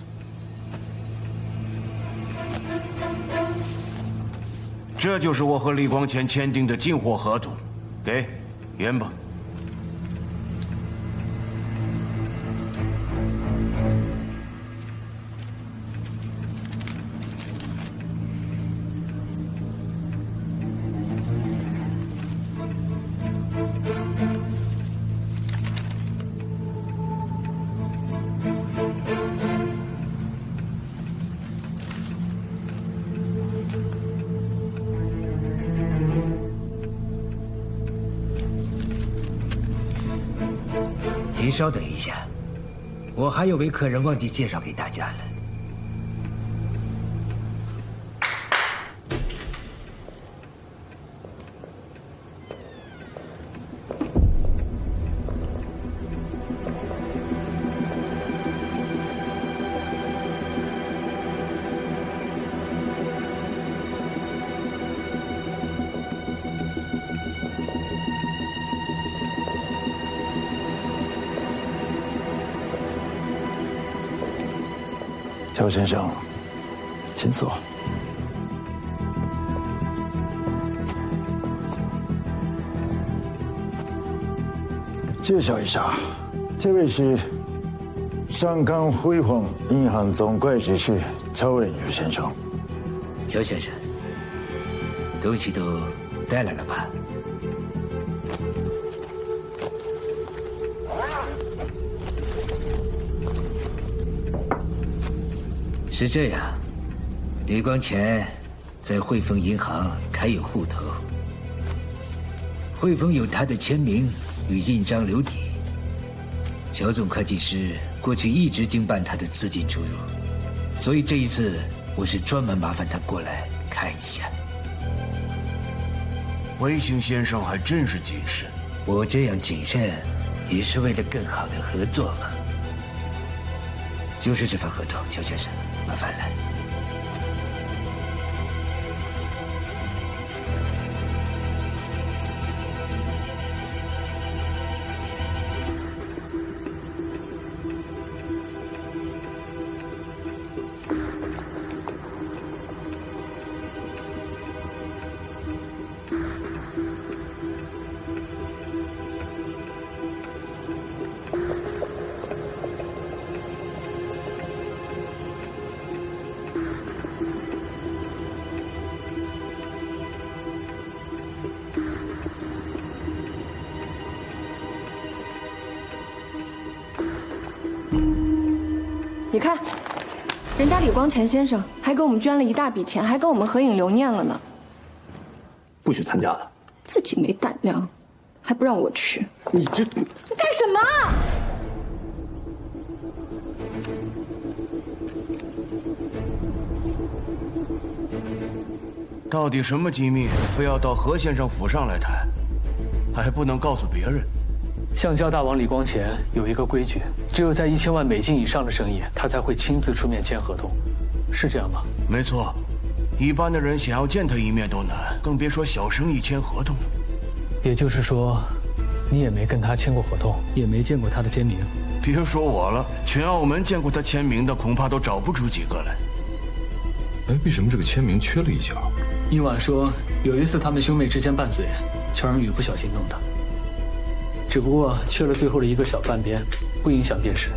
这就是我和李光前签订的进货合同，给，验吧。您稍等一下，我还有位客人忘记介绍给大家了。乔先生，请坐。介绍一下，这位是上港汇丰银行总会计师乔仁宇先生。乔先生，东西都带来了吧？是这样，李光前在汇丰银行开有户头，汇丰有他的签名与印章留底。乔总会计师过去一直经办他的资金出入，所以这一次我是专门麻烦他过来看一下。维新先生还真是谨慎。我这样谨慎，也是为了更好的合作嘛。就是这份合同，乔先生，麻烦了。你看，人家李光前先生还给我们捐了一大笔钱，还跟我们合影留念了呢。不许参加了。自己没胆量，还不让我去。你这你干什么？到底什么机密，非要到何先生府上来谈，还不能告诉别人？橡胶大王李光前有一个规矩，只有在1000万美金以上的生意，他才会亲自出面签合同，是这样吗？没错，一般的人想要见他一面都难，更别说小生意签合同。也就是说，你也没跟他签过合同，也没见过他的签名。别说我了，全澳门见过他签名的，恐怕都找不出几个来。哎，为什么这个签名缺了一角？殷婉说，有一次他们兄妹之间拌嘴，乔仁宇不小心弄的。只不过缺了最后的一个小半边，不影响辨识。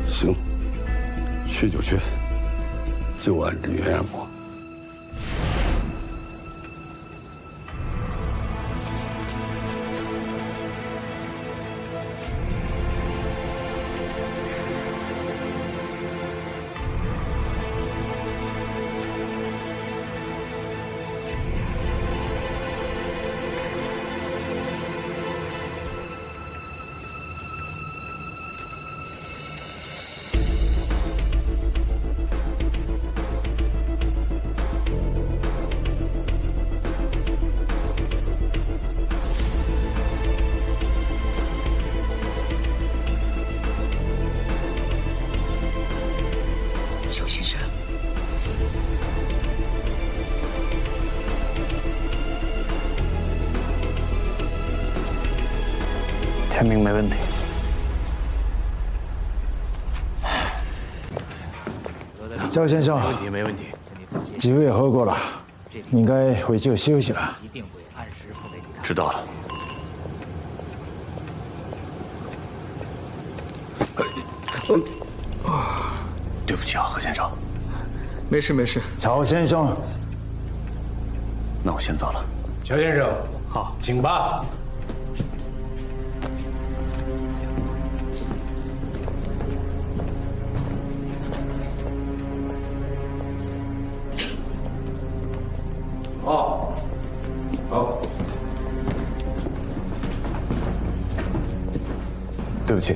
行，缺就缺，就按着原样过。邱先生，签名没问题。焦先生，没问题，没问题。酒也喝过了，应该回去休息了。知道了。对不起啊，何先生。没事没事。曹先生，那我先走了。乔先生，好，请吧。好，好。对不起，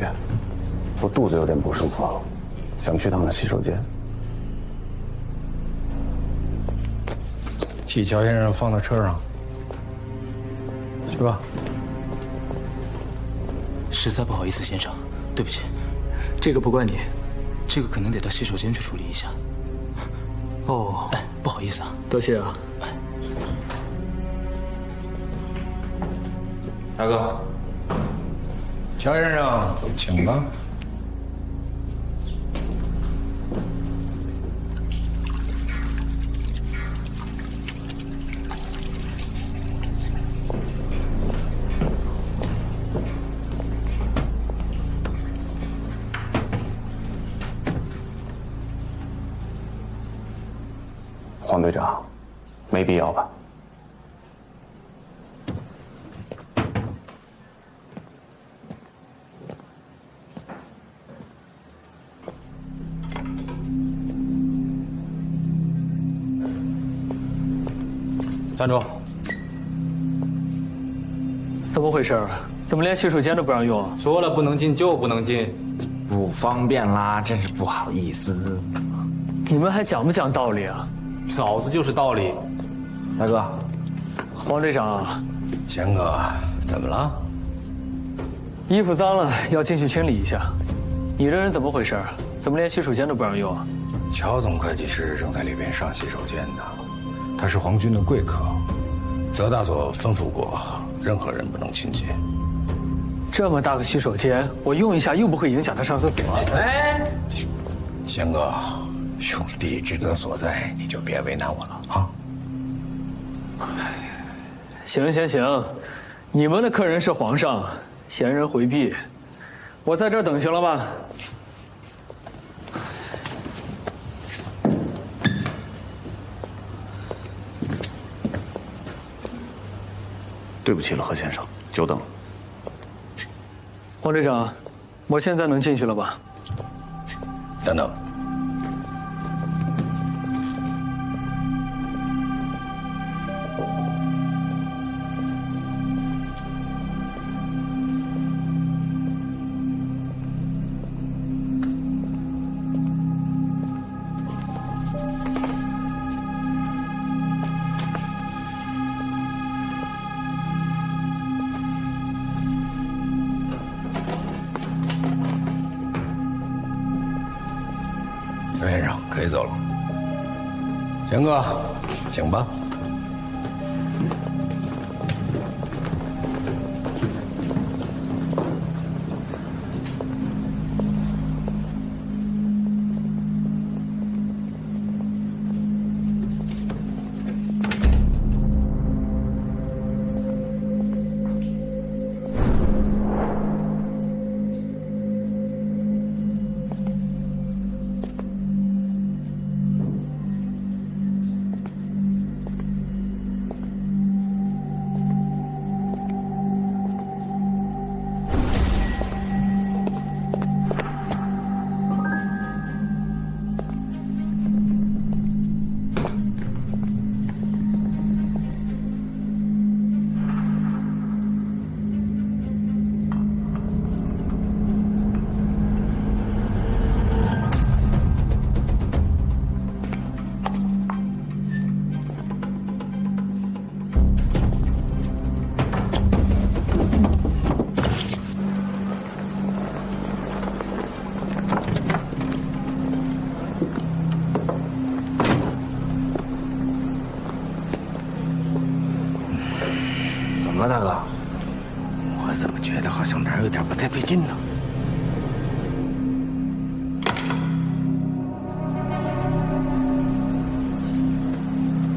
我肚子有点不舒服，想去趟洗手间。替乔先生放到车上，去吧。实在不好意思，先生，对不起，这个不怪你，这个可能得到洗手间去处理一下。哦，哎，不好意思啊，多谢啊。大哥，乔先生，请吧。黄队长，没必要吧？站住！怎么回事？怎么连洗手间都不让用？说了不能进就不能进，不方便啦，真是不好意思。你们还讲不讲道理啊？老子就是道理。大哥，黄队长，贤哥，怎么了？衣服脏了，要进去清理一下。你这人怎么回事？怎么连洗手间都不让用啊？乔总会计师正在里边上洗手间呢，他是皇军的贵客，泽大佐吩咐过，任何人不能亲近。这么大个洗手间，我用一下又不会影响他上厕所。哎，贤哥，兄弟职责所在，你就别为难我了啊。行行行，你们的客人是皇上，闲人回避。我在这儿等行了吧？对不起了，何先生，久等了。黄队长，我现在能进去了吧？等等。刘先生可以走了。贤哥，请吧。怎么了，大哥？我怎么觉得好像哪儿有点不太对劲呢？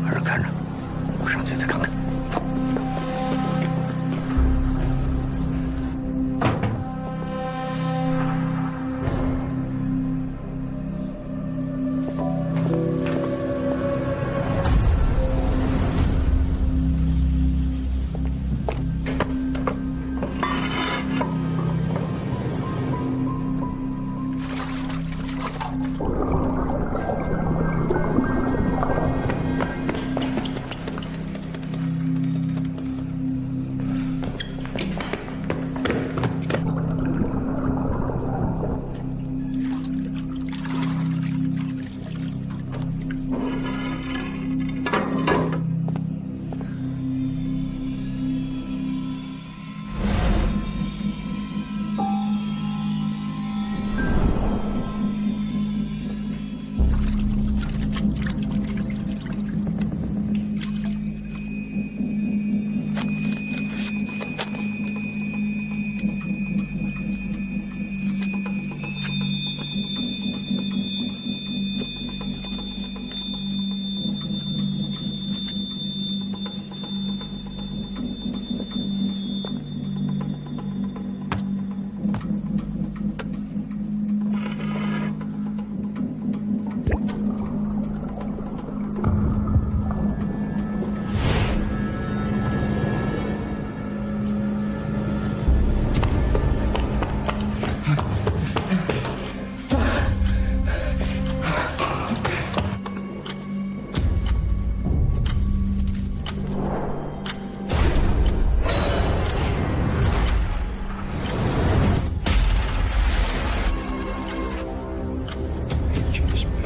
还是看着，我上去再看看。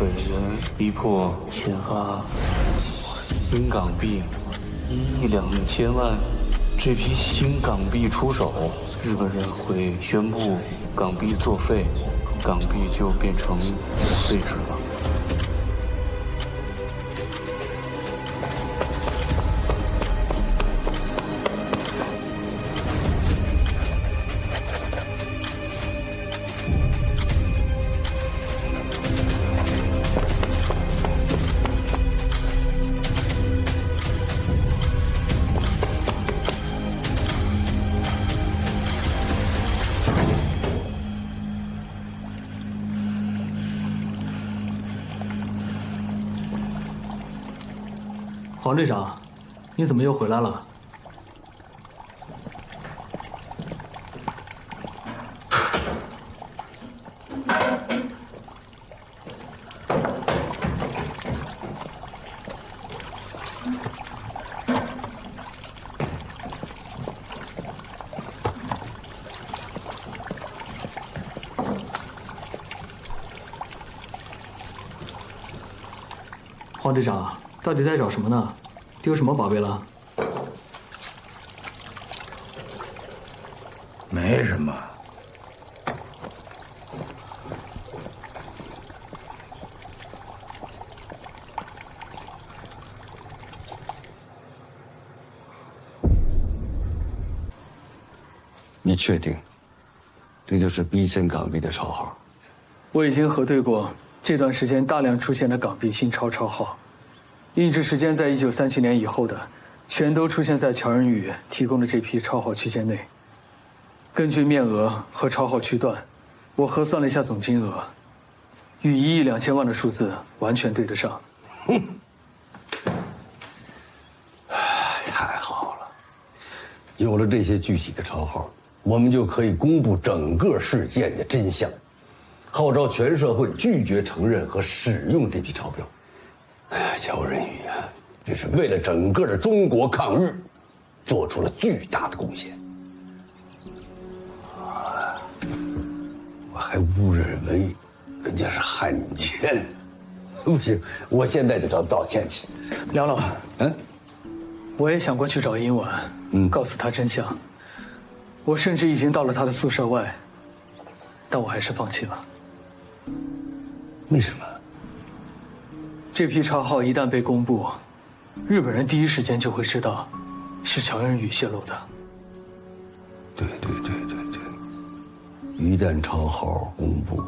本人逼迫签发新港币1亿2000万，这批新港币出手，日本人会宣布港币作废，港币就变成废纸了。黄队长，你怎么又回来了？黄队长，到底在找什么呢？丢什么宝贝了？没什么。你确定，这就是逼真港币的钞号？我已经核对过，这段时间大量出现的港币新钞钞号。印制时间在1937年以后的，全都出现在乔仁宇提供的这批钞号区间内。根据面额和钞号区段，我核算了一下总金额，与1亿2000万的数字完全对得上。太好了，有了这些具体的钞号，我们就可以公布整个事件的真相，号召全社会拒绝承认和使用这批钞票。乔仁宇啊，这是为了整个的中国抗日，做出了巨大的贡献。我还误认为人家是汉奸，不行，我现在就找他道歉去。梁老，我也想过去找殷婉，告诉他真相。我甚至已经到了他的宿舍外，但我还是放弃了。为什么？这批钞号一旦被公布，日本人第一时间就会知道是乔仁宇泄露的。对，一旦钞号公布，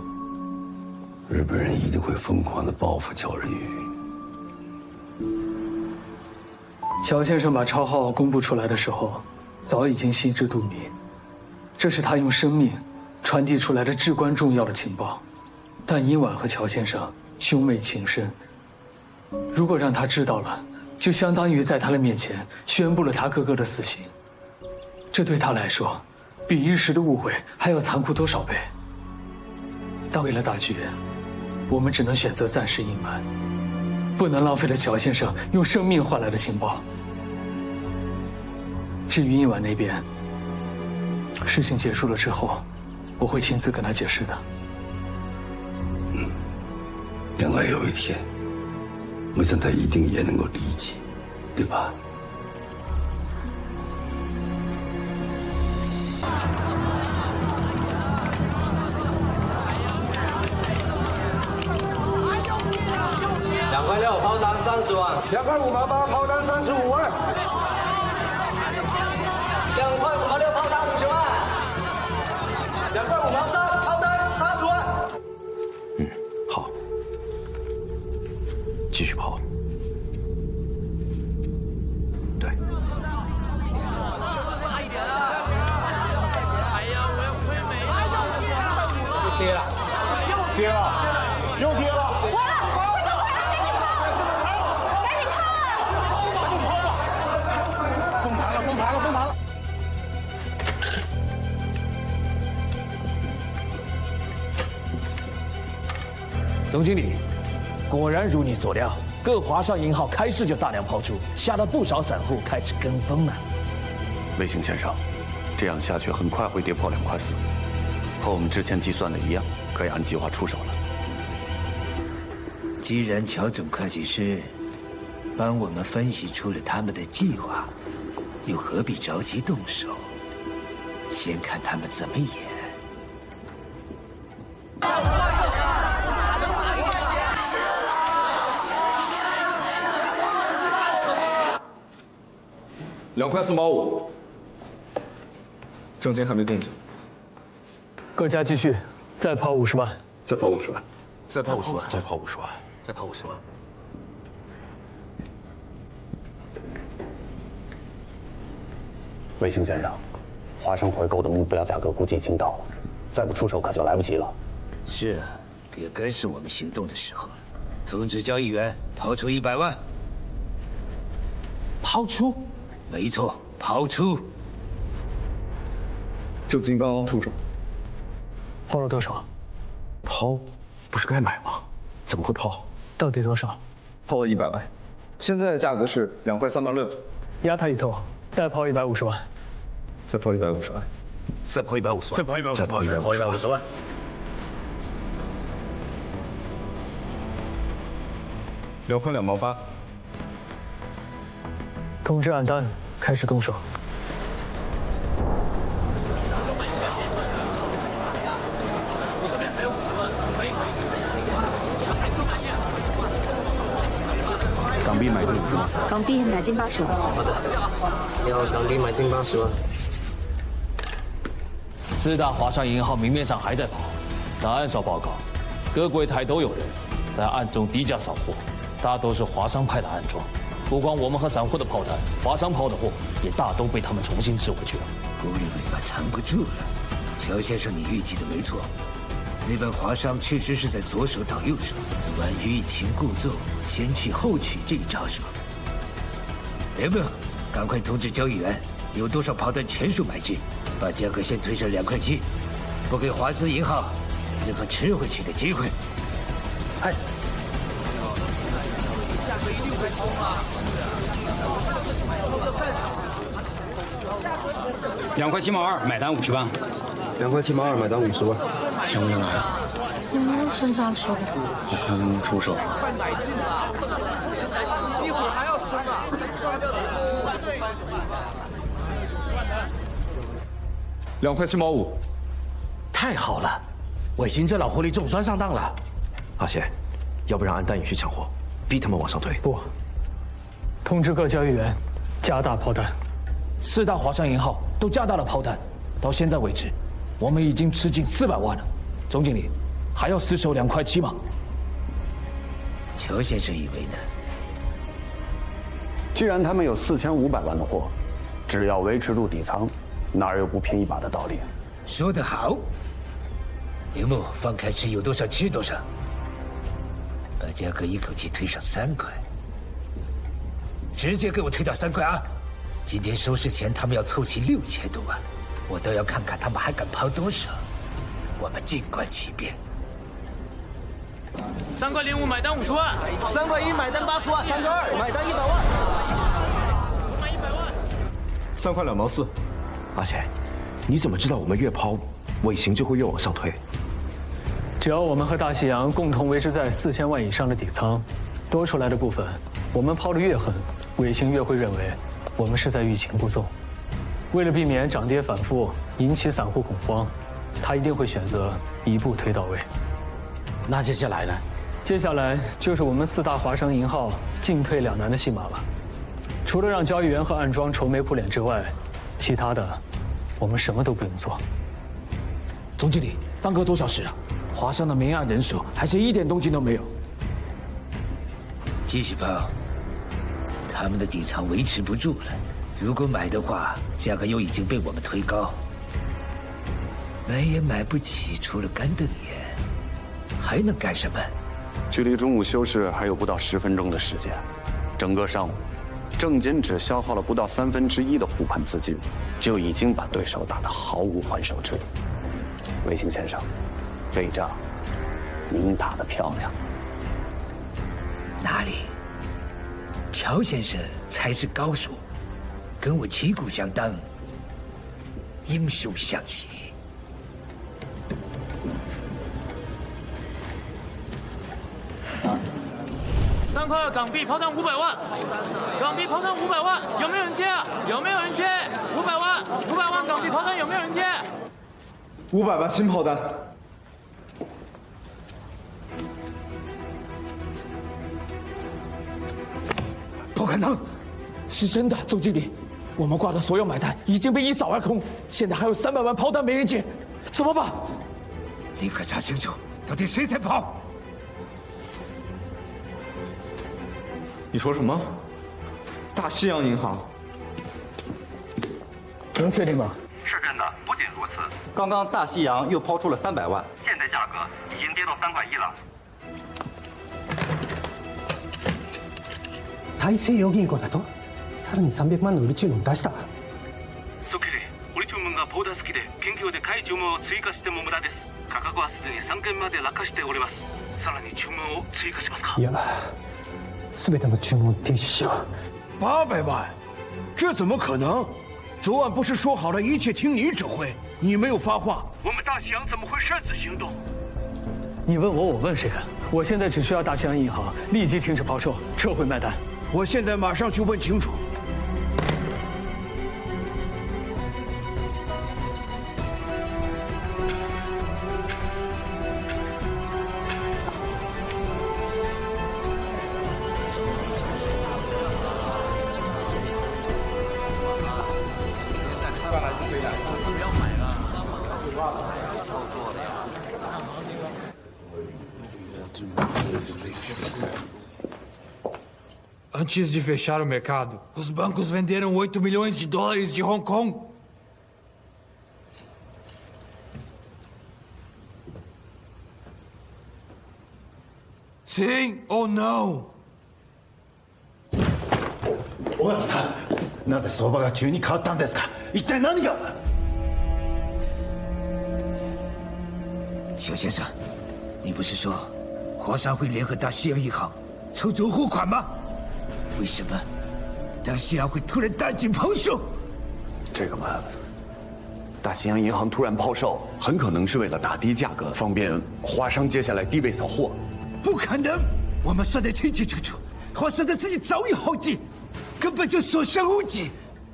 日本人一定会疯狂地报复乔仁宇。乔先生把钞号公布出来的时候，早已经心知肚明，这是他用生命传递出来的至关重要的情报。但殷婉和乔先生兄妹情深，如果让他知道了，就相当于在他的面前宣布了他哥哥的死刑。这对他来说，比一时的误会还要残酷多少倍。但为了大局，我们只能选择暂时隐瞒，不能浪费了乔先生用生命换来的情报。至于殷婉那边，事情结束了之后，我会亲自跟他解释的。将来有一天，我想他一定也能够理解，对吧？2块6抛单30万，2块5毛8抛单35万，2块5毛6抛单50万，2块5毛3抛单30万。好，继续抛。对。跌了，跌了，又跌了。封盘了！总经理，果然如你所料，各华商银号开市就大量抛出，吓得不少散户开始跟风了。卫星先生，这样下去很快会跌破2块4，和我们之前计算的一样，可以按计划出手了。既然乔总会计师帮我们分析出了他们的计划，又何必着急动手？先看他们怎么演。2块4毛5，证金还没动静。各家继续，再抛50万，再抛50万，再抛50万，再抛50万，再抛50万。卫星先生，华生回购的目标价格估计已经到了，再不出手可就来不及了。是啊，也该是我们行动的时候了。通知交易员抛出100万。抛出？没错，抛出。证金刚刚出手。抛了多少？抛，不是该买吗？怎么会抛？到底多少？抛了100万，现在的价格是2块3毛6，压他一头，再抛150万，再抛150万，再抛150万，再抛150万，再抛150万。2块2毛8。通知按单，开始动手。港币买进50万，港币买进80万。好的，要港币买进80万。四大华商银号明面上还在跑，但按照报告，各柜台都有人在暗中低价扫货，大都是华商派的暗桩。不光我们和散户的炮弹，华商抛的货也大都被他们重新吃回去了。狐狸尾巴藏不住了，乔先生，你预计的没错，那帮华商确实是在左手倒右手，玩欲擒故纵、先去后取这一招数。联盟，赶快通知交易员，有多少炮弹全数买进，把价格先推上2块7，不给华资银号任何吃回去的机会。哎。2块7毛2，买单50万。2块7毛2，买单50万。行不行来？行，身上说的。我看出手。快买进了，一会儿还要升啊！2块7毛5，太好了，伟星这老狐狸总算上当了。阿贤，要不然按单也去抢货，逼他们往上推。不，通知各交易员，加大炮弹。四大华商银号都加大了炮弹，到现在为止，我们已经吃进400万了。总经理，还要死守2块7吗？乔先生以为呢？既然他们有4500万的货，只要维持住底仓，哪有不拼一把的道理？说得好。铃木，放开吃有多少吃多少，把价格一口气推上3块，直接给我推到3块2。今天收市前他们要凑齐6000多万，我倒要看看他们还敢抛多少。我们静观其变。3块05买单50万，3块1买单80万，3块2买单100万，3块2毛4。阿贤，你怎么知道我们越抛，尾行就会越往上推？只要我们和大西洋共同维持在4000万以上的底仓，多出来的部分，我们抛得越狠，尾行越会认为我们是在欲擒故纵。为了避免涨跌反复引起散户恐慌，他一定会选择一步推到位。那接下来呢？接下来就是我们4大华商银号进退两难的戏码了。除了让交易员和暗桩愁眉苦脸之外，其他的我们什么都不用做。总经理，耽搁多小时啊？华商的明暗人手还是一点动静都没有。继续抛，他们的底仓维持不住了。如果买的话，价格又已经被我们推高，买也买不起，除了干瞪眼，还能干什么？距离中午休市还有不到10分钟的时间，整个上午，证监只消耗了不到1/3的护盘资金，就已经把对手打得毫无还手之力。卫星先生，这仗您打得漂亮。哪里？乔先生才是高手，跟我旗鼓相当，英雄相惜。3块2港币抛单500万，港币抛单500万，有没有人接啊？有没有人接？500万港币抛单有没有人接？500万新抛单。不可能，是真的，总经理，我们挂的所有买单已经被一扫而空，现在还有300万抛单没人接，怎么办？立刻查清楚，到底谁在跑？你说什么？大西洋银行？能确定吗？是真的，不仅如此，刚刚大西洋又抛出了300万，现在价格已经跌到3块1了。大西洋銀行だとさらに300万の売り注文を出した。ソケレ、売り注文が膨大すぎて研究で買い注文を追加しても無駄です。価格はすでに3件まで落下しております。さらに注文を追加しますか？いや、全ての注文を停止しろ。800万，这怎么可能？昨晚不是说好了一切听你指挥？你没有发话，我们大西洋怎么会擅自行动？你问我，我问谁？我现在只需要大西洋银行立即停止抛售，撤回卖单。我现在马上去问清楚。Antes de fechar o mercado, os bancos venderam 8 milhões de dólares de Hong Kong. Sim ou não? 尾形さん、なぜ相場が急に変わったんですか？一体何が？邱先生，你不是说华商会联合大西洋银行筹走货款吗？为什么大西洋会突然大举抛售？这个嘛，大西洋银行突然抛售，很可能是为了打低价格，方便华商接下来低位扫货。不可能，我们算得清清楚楚，华商的自己早已耗尽，根本就所剩无几，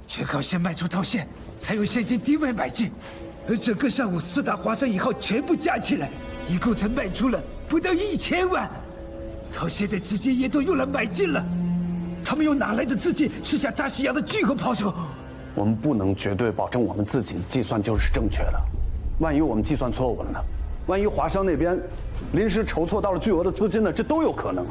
全靠先卖出套现，才有现金低位买进。而整个上午4大华商银号全部加起来，一共才卖出了不到1000万，套现的资金也都用来买进了。他们又哪来的资金吃下大西洋的巨额抛售？我们不能绝对保证我们自己的计算就是正确的，万一我们计算错误了呢？万一华商那边临时筹措到了巨额的资金呢？这都有可能。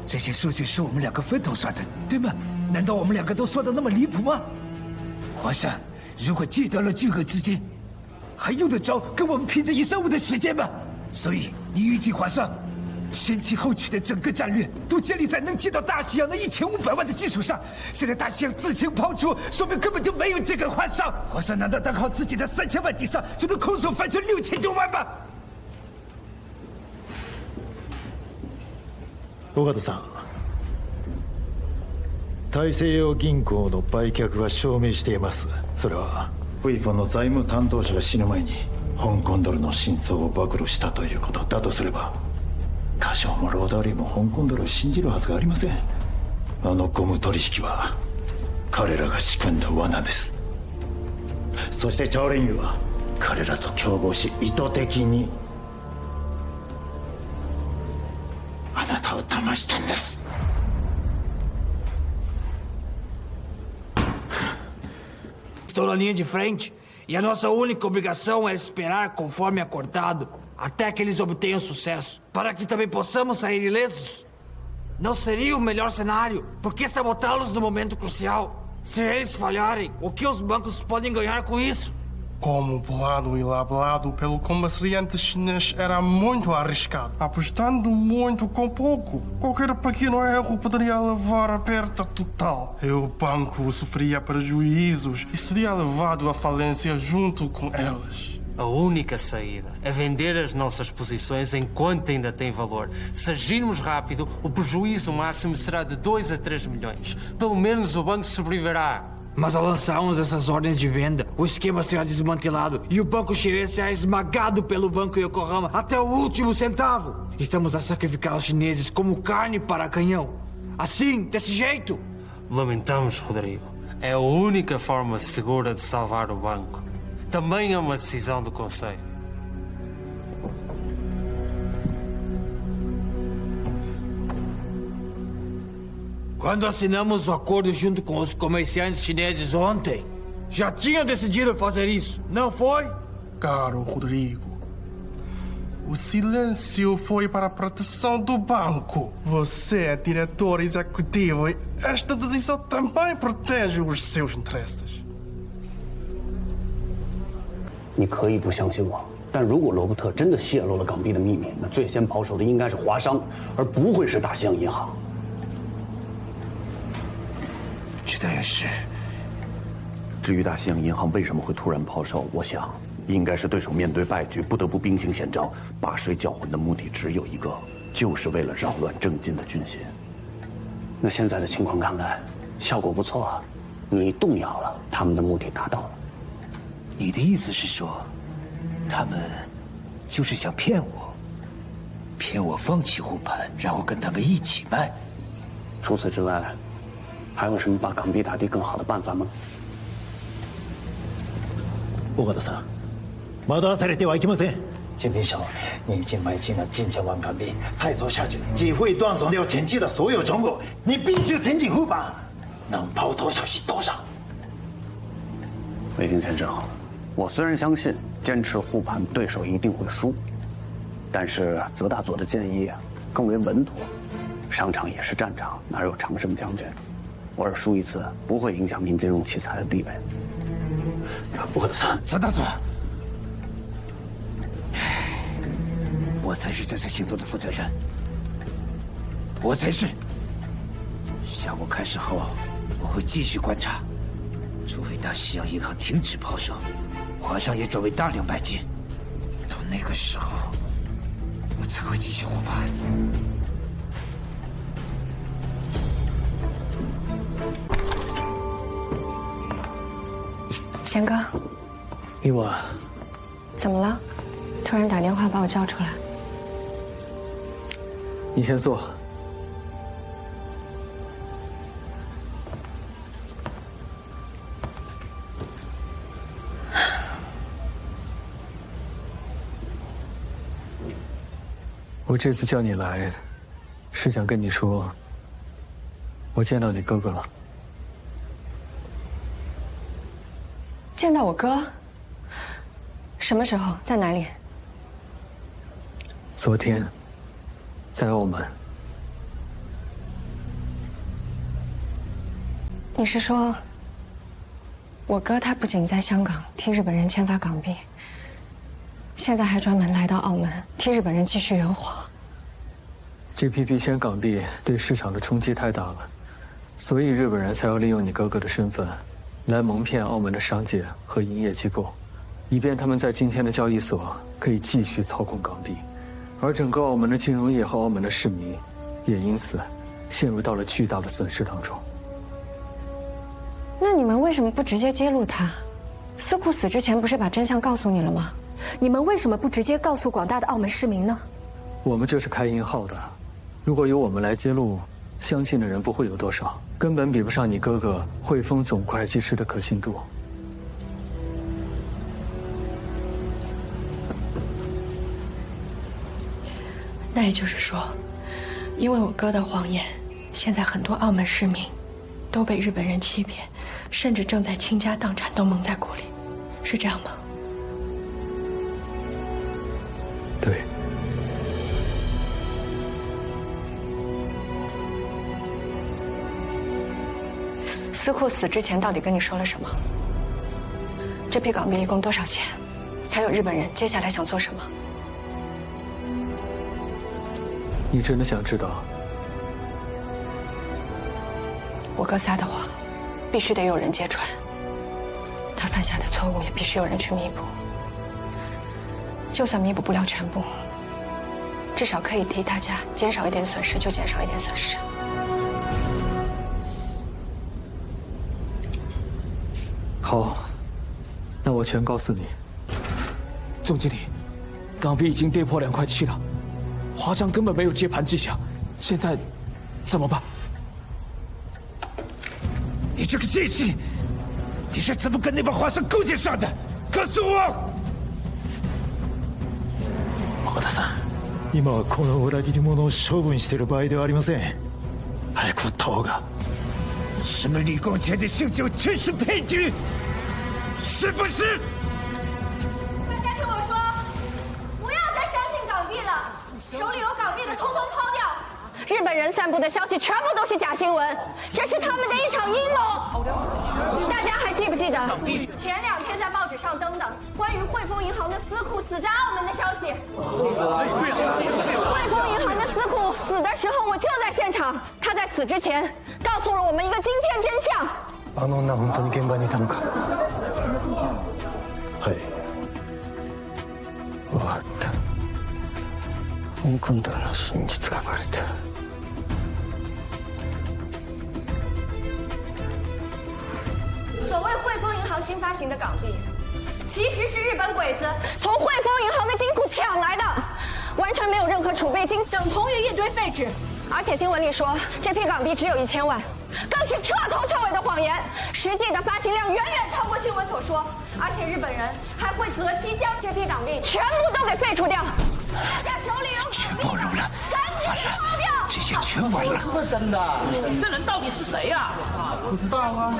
这些数据是我们2个分头算的，对吗？难道我们2个都算得那么离谱吗？华商如果借到了巨额资金，还用得着跟我们拼这1、3、5的时间吗？所以你预计华商先期后取的整个战略都建立在能借到大西洋的1500万的基础上。现在大西洋自行抛出，说明根本就没有这个华商。华商难道单靠自己的3000万底上就能空手翻成6000多万吗？尾形さん、大西洋銀行の売却は証明しています。それはウイフォンの財務担当者が死ぬ前に香港ドルの真相を暴露したということだとすれば、華商もローダーリーも香港ドルを信じるはずがありません。あのゴム取引は彼らが仕組んだ罠です。そして超連友は彼らと共謀し意図的にあなたを騙したんです。Estou na linha de frente e a nossa única obrigação é esperar conforme acordado até que eles obtenham sucesso, para que também possamos sair ilesos. Não seria o melhor cenário? Por que sabotá-los no momento crucial? Se eles falharem, o que os bancos podem ganhar com isso? Como plano elaborado pelo comerciante chinês era muito arriscado, apostando muito com pouco. Qualquer pequeno erro poderia levar à perda total. E o banco sofreria prejuízos e seria levado à falência junto com elas. A única saída é vender as nossas posições enquanto ainda tem valor. Se agirmos rápido, o prejuízo máximo será de 2 a 3 milhões. Pelo menos o banco sobreviverá. Mas lançamos essas ordens de venda, o esquema será desmantelado e o Banco Chinês será esmagado pelo Banco Yokohama até o último centavo. Estamos a sacrificar os chineses como carne para canhão. Assim, desse jeito. Lamentamos, Rodrigo. É a única forma segura de salvar o banco. Também é uma decisão do Conselho. Quando assinamos o acordo junto com os comerciantes chineses ontem, já tinham decidido fazer isso, não foi? Caro Rodrigo, o silêncio foi para a proteção do banco. Você é diretor executivo e esta decisão também protege os seus interesses. 你可以不相信我，但如果罗伯特真的泄露了港币的秘密，那最先保守的应该是华商，而不会是大西洋银行。这倒也是。至于大西洋银行为什么会突然抛售，我想应该是对手面对败局，不得不兵行险招，把谁搅浑的目的只有一个，就是为了扰乱正进的军心。那现在的情况看来，效果不错啊，你动摇了，他们的目的达到了。你的意思是说，他们就是想骗我，骗我放弃护盘，然后跟他们一起卖？除此之外，还有什么把港币打低更好的办法吗？岡田さん、惑わされてはいけません。金平少，你已经买进了近千万港币，再做下去，机会断送掉前期的所有成果。你必须挺起护盘，能抛多少是多少。魏京先生，我虽然相信坚持护盘对手一定会输，但是泽大佐的建议更为稳妥。商场也是战场，哪有常胜将军？偶尔输一次不会影响民金融奇才的地位。我的操，泽大佐，我才是这次行动的负责人，我才是。项目开始后，我会继续观察，除非大西洋银行停止抛售，华商也准备大量买进，到那个时候，我才会继续护盘。贤哥，依婉，怎么了？突然打电话把我叫出来。你先坐。我这次叫你来，是想跟你说，我见到你哥哥了。见到我哥？什么时候？在哪里？昨天，在澳门。你是说，我哥他不仅在香港替日本人签发港币，现在还专门来到澳门替日本人继续圆滑？这批避险港币对市场的冲击太大了，所以日本人才要利用你哥哥的身份，来蒙骗澳门的商界和营业机构，以便他们在今天的交易所可以继续操控港币，而整个澳门的金融业和澳门的市民也因此陷入到了巨大的损失当中。那你们为什么不直接揭露他？司库死之前不是把真相告诉你了吗？你们为什么不直接告诉广大的澳门市民呢？我们就是开银号的，如果由我们来揭露，相信的人不会有多少，根本比不上你哥哥汇丰总会计师的可信度。那也就是说，因为我哥的谎言，现在很多澳门市民都被日本人欺骗，甚至正在倾家荡产，都蒙在鼓里，是这样吗？对。司库死之前到底跟你说了什么？这批港币一共多少钱？还有日本人接下来想做什么？你真的想知道？我哥撒的谎，必须得有人揭穿。他犯下的错误也必须有人去弥补。就算弥补不了全部，至少可以替大家减少一点损失，就减少一点损失。好，那我全告诉你。总经理，港币已经跌破2块7了，华商根本没有接盘迹象，现在怎么办？你这个奸细，你是怎么跟那帮华商勾结上的？告诉我！岡田さん、今はこの裏切り者を処分している場合ではありません。早く撃った方が。什么李光前的姓酒全是骗局，是不是？大家听我说，不要再相信港币了，手里有港币的统统抛掉。日本人散布的消息全部都是假新闻，这是他们的一场阴谋。大家还记不记得前2天在报纸上登的关于汇丰银行的司库死在澳门的消息？汇丰银行的司库死的时候，我就在现场。他在死之前告诉了我们一个惊天真相。あの女本当に現場にいたのか？はい。分かった。香港ドルの真実がバレた。所谓汇丰银行新发行的港币，其实是日本鬼子从汇丰银行的金库抢来的，完全没有任何储备金，等同于一堆废纸。而且新闻里说这批港币只有1000万，更是彻头彻尾的谎言。实际的发行量远远超过新闻所说，而且日本人还会择期将这批港币全部都给废除掉。大家手里有全暴露了，赶紧抛掉！这些全完了。是不是真的？这人到底是谁呀？不知道啊。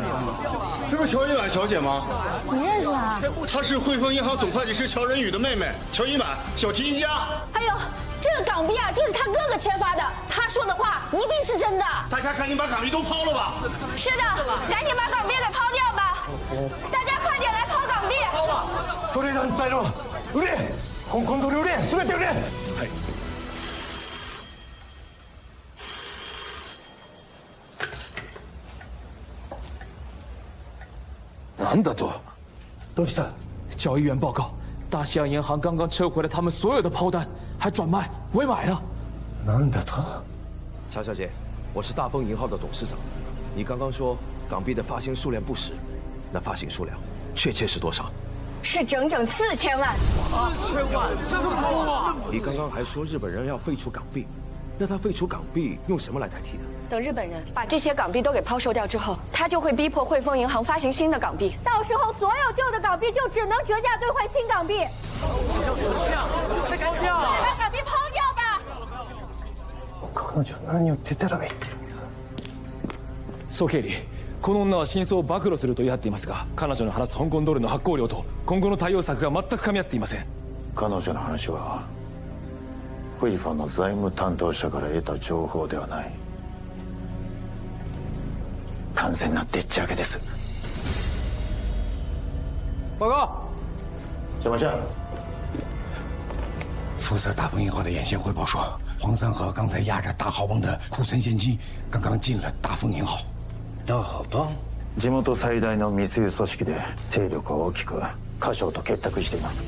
这不是乔一满小姐吗？你认识她？她是汇丰银行总会计师乔仁宇的妹妹，乔一满，小提琴家。还有这个港币啊，就是他哥哥签发的，他说的话一定是真的。大家赶紧把港币都抛了吧！是的，赶紧把港币给抛掉吧！大家快点来抛港币！抛吧！トレーダーに伝えろ。売れ！香港ドル売れ！全て売れ！はい。なんだと？どうした？交易员报告，大西洋银行刚刚撤回了他们所有的抛单，还转卖委买了。なんだと？乔小姐，我是大丰银行的董事长。你刚刚说港币的发行数量不实，那发行数量确切是多少？是整整4000万。4000万，这么多啊！你刚刚还说日本人要废除港币，那他废除港币用什么来代替的？等日本人把这些港币都给抛售掉之后，他就会逼迫汇丰银行发行新的港币，到时候所有旧的港币就只能折价兑换新港币。快抛掉！把港币抛掉吧！彼女何を言ってたらいい？総経理、この女は真相を暴露すると言い張っていますが、彼女の話す香港ドルの発行量と今後の対応策が全く噛み合っていません。彼女の話は汇丰の財務担当者から得た情報ではない。完全なでっち上げです。报告，怎么事？负责大丰银行的眼线汇报说，黄三河刚才押着大豪帮的库存现金，刚刚进了大丰银行。大豪帮？地元最大の密輸組織で勢力は大きく華商と結託しています。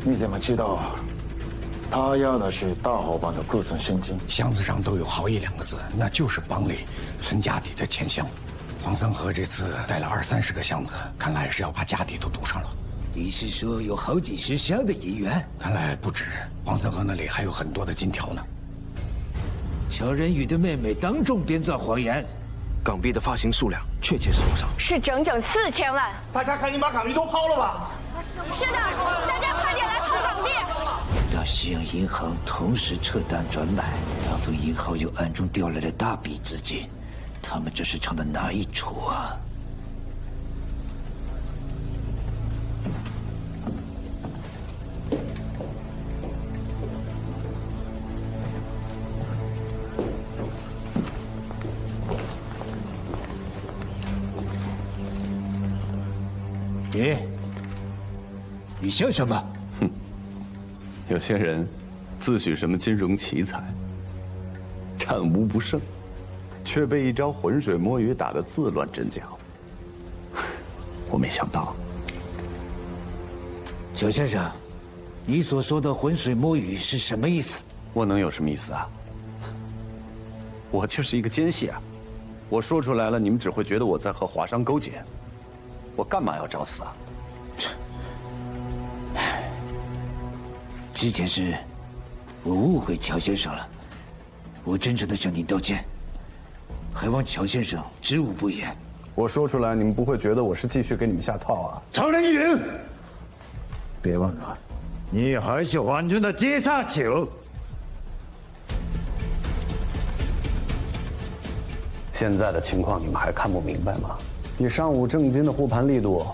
你怎么知道他押的是大豪帮的库存现金？箱子上都有豪义2个字，那就是帮里存家底的钱箱。黄三河这次带了20-30个箱子，看来是要把家底都堵上了。你是说有好几十箱的银元？看来不止，黄三河那里还有很多的金条呢。乔仁宇的妹妹当众编造谎言，港币的发行数量确切是多少？是整整4000万。大家赶紧把港币都抛了吧！是的，大家快点来抛港币！大西洋银行同时撤单转买，大丰银行又暗中调来了大笔资金，他们这是唱的哪一出啊？你笑什么？哼，有些人自诩什么金融奇才，战无不胜，却被一招浑水摸鱼打得自乱阵脚。我没想到，裘先生，你所说的浑水摸鱼是什么意思？我能有什么意思啊？我就是一个奸细啊！我说出来了，你们只会觉得我在和华商勾结。我干嘛要找死啊？之前是我误会乔先生了，我真诚的向您道歉，还望乔先生知无不言。我说出来，你们不会觉得我是继续给你们下套啊？常人宇，别忘了，你还是完全的阶下囚。现在的情况你们还看不明白吗？以上午正金的护盘力度，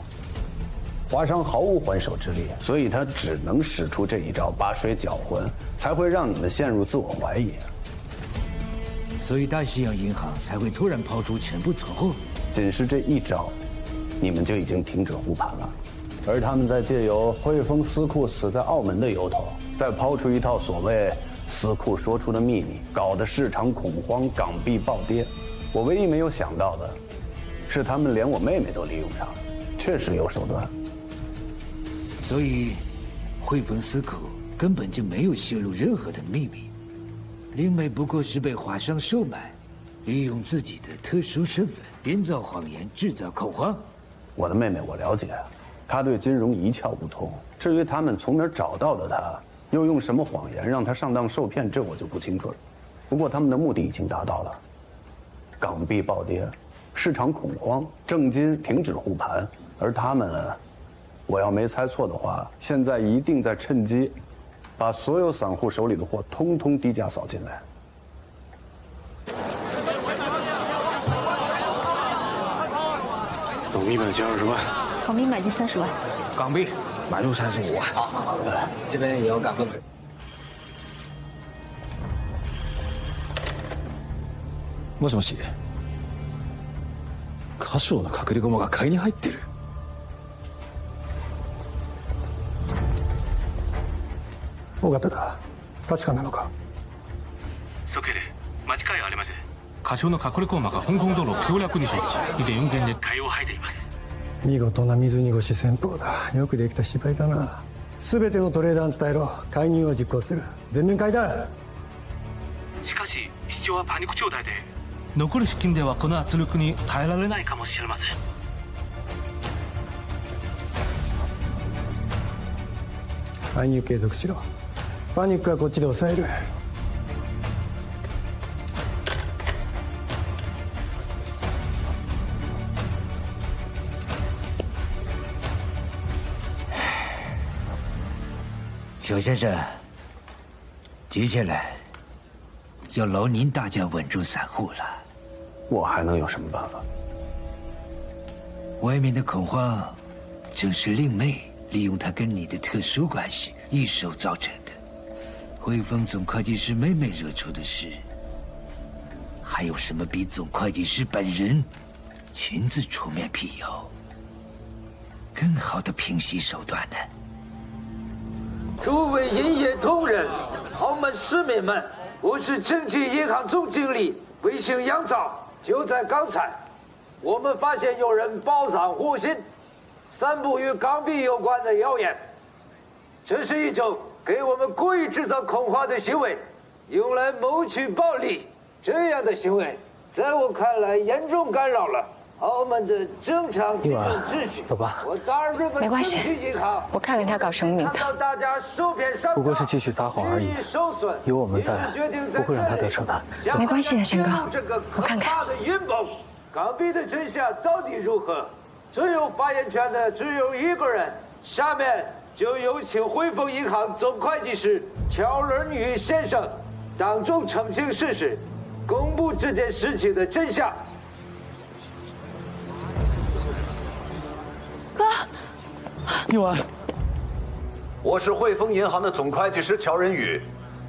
华商毫无还手之力，所以他只能使出这一招把水搅浑，才会让你们陷入自我怀疑。所以大西洋银行才会突然抛出全部存货。仅是这一招，你们就已经停止护盘了，而他们在借由汇丰私库死在澳门的由头，再抛出一套所谓私库说出的秘密，搞得市场恐慌，港币暴跌。我唯一没有想到的，是他们连我妹妹都利用上，确实有手段。所以，汇丰私库根本就没有泄露任何的秘密，灵美不过是被华商收买，利用自己的特殊身份编造谎言，制造恐慌。我的妹妹我了解，她对金融一窍不通。至于他们从哪儿找到的她，又用什么谎言让她上当受骗，这我就不清楚了。不过他们的目的已经达到了。港币暴跌，市场恐慌，正金停止护盘，而他们，我要没猜错的话，现在一定在趁机，把所有散户手里的货通通低价扫进来。港币买进20万，港币买进30万，港币买入35万。好，这边也有港币。もしもし。家将の隠れ駒が買いに入ってる。尾形だ。確かなのか。ソケレ、間違いありません。家将の隠れ駒が香港道路強略に設置、以で運転で買いを吐いています。見事な水濁し戦法だ。よくできた芝居だな。全てのトレーダーに伝えろ。介入を実行する。全面買いだ。しかし市長はパニック状態で、残る資金ではこの圧力に耐えられないかもしれません。介入継続しろ。パニックはこっちで抑える。乔先生，接下来要劳您大驾稳住散户了。我还能有什么办法？外面的恐慌，正是令妹利用她跟你的特殊关系一手造成的。汇丰总会计师妹妹惹出的事，还有什么比总会计师本人亲自出面辟谣，更好的平息手段呢？诸位营业同仁、澳门市民们，我是正金银行总经理魏姓杨照。就在刚才，我们发现有人报上互信，散布与港币有关的谣言。这是一种给我们故意制造恐慌的行为，用来谋取暴利。这样的行为，在我看来严重干扰了澳门的正常经营秩序。走吧。没关系，我看看他搞什么名堂。不过是继续撒谎而已，有我们在，不会让他得逞的。没关系的，陈高，我看看。港币的真相到底如何？最有发言权的只有一个人。下面就有请汇丰银行总会计师乔仁宇先生当众澄清事实，公布这件事情的真相。哥，玉婉，我是汇丰银行的总会计师乔仁宇，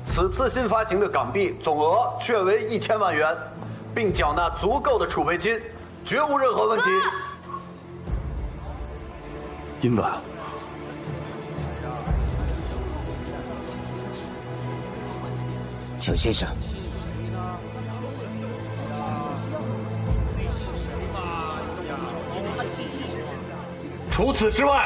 此次新发行的港币总额确为1000万元，并缴纳足够的储备金，绝无任何问题。银婉，乔先生，除此之外，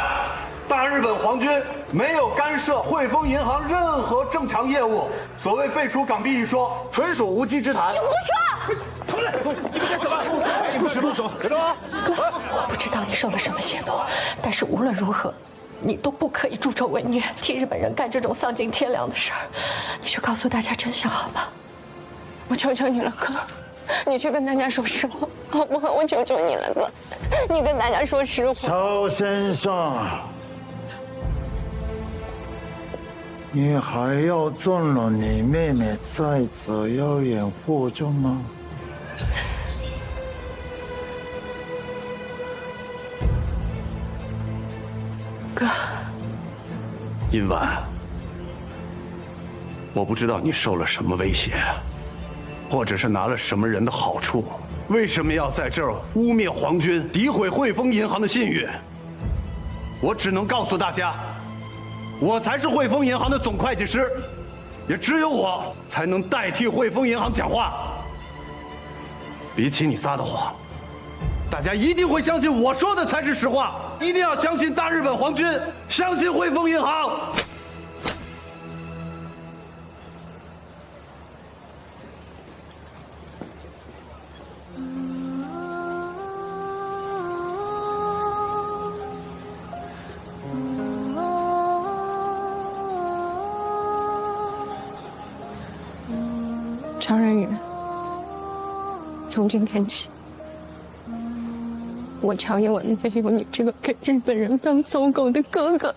大日本皇军没有干涉汇丰银行任何正常业务。所谓废除港币一说，纯属无稽之谈。你胡说！他们来！你们干什么？不许动手！别动啊！哥，我不知道你受了什么胁迫，但是无论如何，你都不可以助纣为虐，替日本人干这种丧尽天良的事儿。你去告诉大家真相好吗？我求求你了，哥，你去跟大家说实话好不好？我求求你了，哥，你跟大家说实话。曹先生，你还要尊了你妹妹再次妖言惑众吗？哥，殷婉，我不知道你受了什么威胁，或者是拿了什么人的好处，为什么要在这儿污蔑皇军、诋毁汇丰银行的信誉？我只能告诉大家，我才是汇丰银行的总会计师，也只有我才能代替汇丰银行讲话。比起你撒的谎，大家一定会相信我说的才是实话。一定要相信大日本皇军，相信汇丰银行。常人宇，从今天起，我乔一文没有你这个给日本人当走狗的哥哥。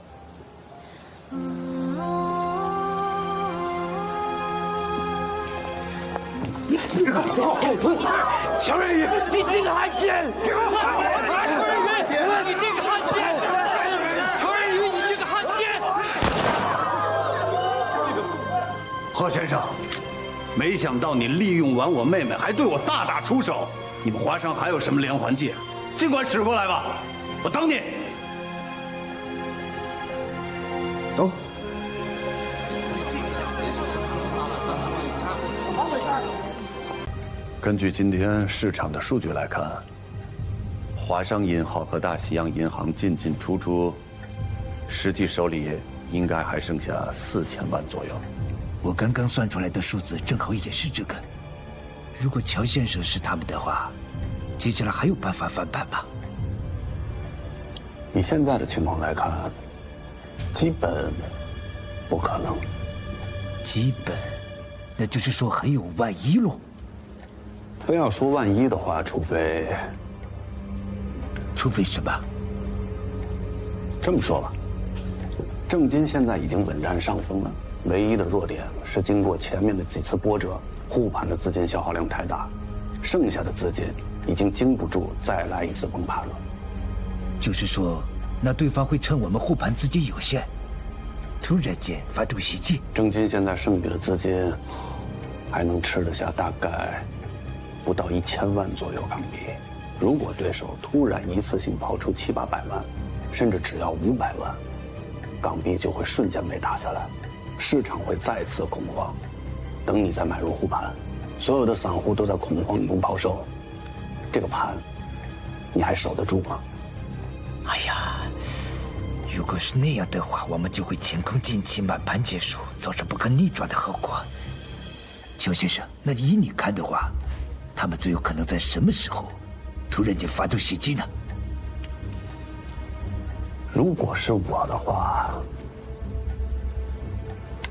乔人宇，你这个汉奸！乔人宇，你这个汉奸！乔人宇，你这个汉奸！贺先生，没想到你利用完我妹妹，还对我大打出手。你们华商还有什么连环计？尽管使过来吧，我等你。走。根据今天市场的数据来看，华商银行和大西洋银行进进出出，实际手里应该还剩下4000万左右。我刚刚算出来的数字正好也是这个。如果乔先生是他们的话，接下来还有办法翻盘吗？以现在的情况来看，基本不可能。基本，那就是说还有万一喽。非要说万一的话，除非什么？这么说吧，正金现在已经稳占上风了，唯一的弱点是经过前面的几次波折，护盘的资金消耗量太大，剩下的资金已经经不住再来一次崩盘了。就是说，那对方会趁我们护盘资金有限，突然间发动袭击。正金现在剩余的资金，还能吃得下大概不到1000万左右港币。如果对手突然一次性抛出700-800万，甚至只要500万，港币就会瞬间被打下来，市场会再次恐慌。等你再买入护盘，所有的散户都在恐慌中抛售，这个盘你还守得住吗？哎呀，如果是那样的话，我们就会前功尽弃，满盘皆输，造成不可逆转的后果。邱先生，那以你看的话，他们最有可能在什么时候突然间发动袭击呢？如果是我的话，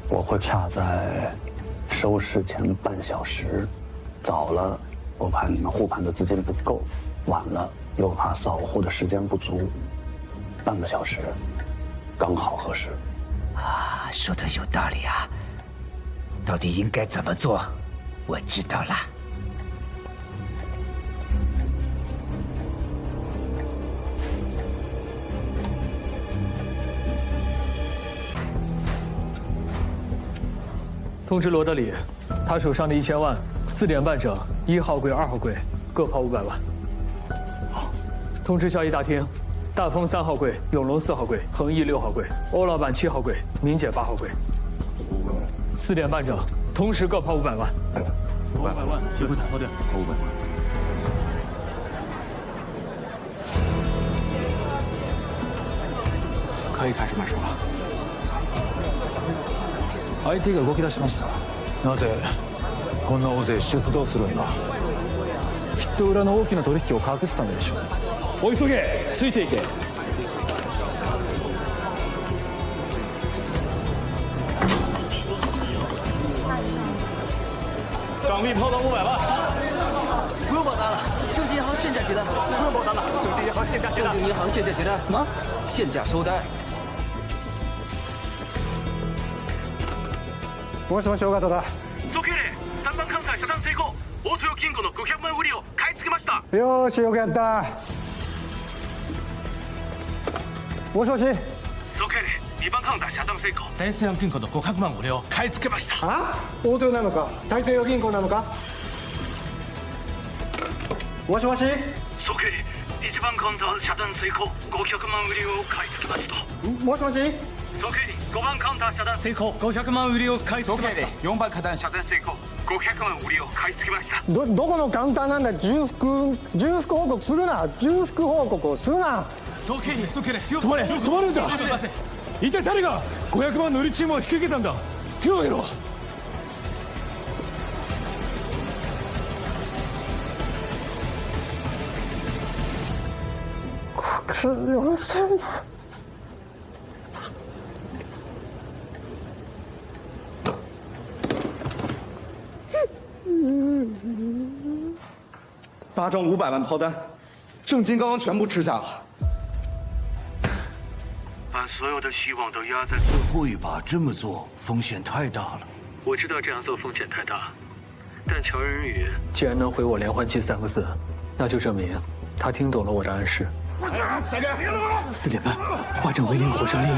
我会卡在收市前半小时，早了我怕你们护盘的资金不够，晚了又怕扫货的时间不足，半个小时刚好合适。啊，说的有道理啊！到底应该怎么做？我知道了。通知罗德里，他手上的1000万，4点半整，1号柜、2号柜各抛500万。好。通知交易大厅，大丰3号柜、永隆4号柜、恒毅6号柜、欧老板7号柜、明姐8号柜。4点半整，同时各抛500万。500万，协会打包掉，抛500万。可以开始卖出了。相手が動き出しました。なぜこんな大勢出動するんだ？と裏の大きな取引を隠すためでしょう。お急げ、ついていけ。港币抛到500万，不用保单了，正金银行现价结单，不用保单了，正金银行现价结单，正金银行现价结单，什么？现价收单。もしもし尾形だ。総経理、3番カウンター遮断成功。大豊金庫の500万売りを買い付けました。よーし、よくやった。もしもし。総経理、2番カウンター遮断成功。大西洋金庫の500万売りを買い付けました。あ？大豊なのか、大西洋銀行なのか。もしもし。総経理、1番カウンター遮断成功。500万売りを買い付けました。もしもし。総経理、5番カウンター遮断成功。500万売りを買い付けました。4番カウンター遮断成功。500万売りを買い付けました。どこのカウンターなんだ。重複報告するな。重複報告をするな。総経理、止まれ、止まるんだ。一体誰が500万の売り注文を引き受けたんだ。手を挙げろ。4000万。8张500万抛单，正金刚刚全部吃下了。把所有的希望都压在最后一把，这么做风险太大了。我知道这样做风险太大，但乔仁宇既然能回我连环计3个字，那就证明他听懂了我的暗示。4点半，化整为零，火烧烈焰。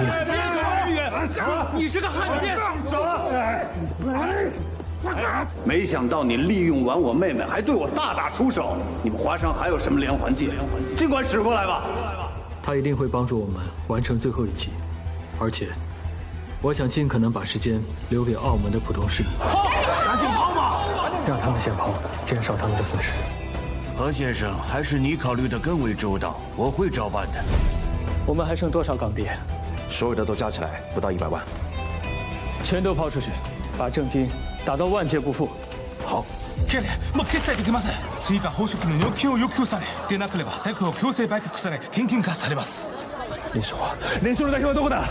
你是个汉奸！没想到你利用完我妹妹，还对我大打出手。你们华商还有什么连环计？尽管使过来吧。他一定会帮助我们完成最后一击，而且，我想尽可能把时间留给澳门的普通市民。赶紧跑吧！让他们先跑，减少他们的损失。何先生，还是你考虑的更为周到，我会照办的。我们还剩多少港币？所有的都加起来不到100万，全都抛出去，把正金打到万劫不复。好。経理、もう決済できません。追加報酬の要求を要求され、でなければ在庫を強制売却され、現金化されます。連勝の代表はどこだ。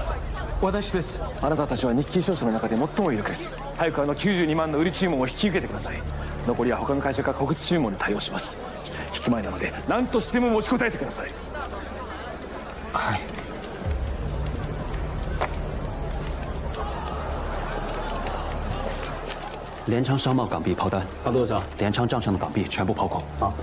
私です。あなたたちは日記商社の中で最も有力です。早く92万の売り注文を引き受けてください。残りは他の会社が小口注文に対応します。引き前なので何としても持ちこたえてください。はい。联昌商贸港币抛单，抛多少？联昌账上的港币全部抛空。好。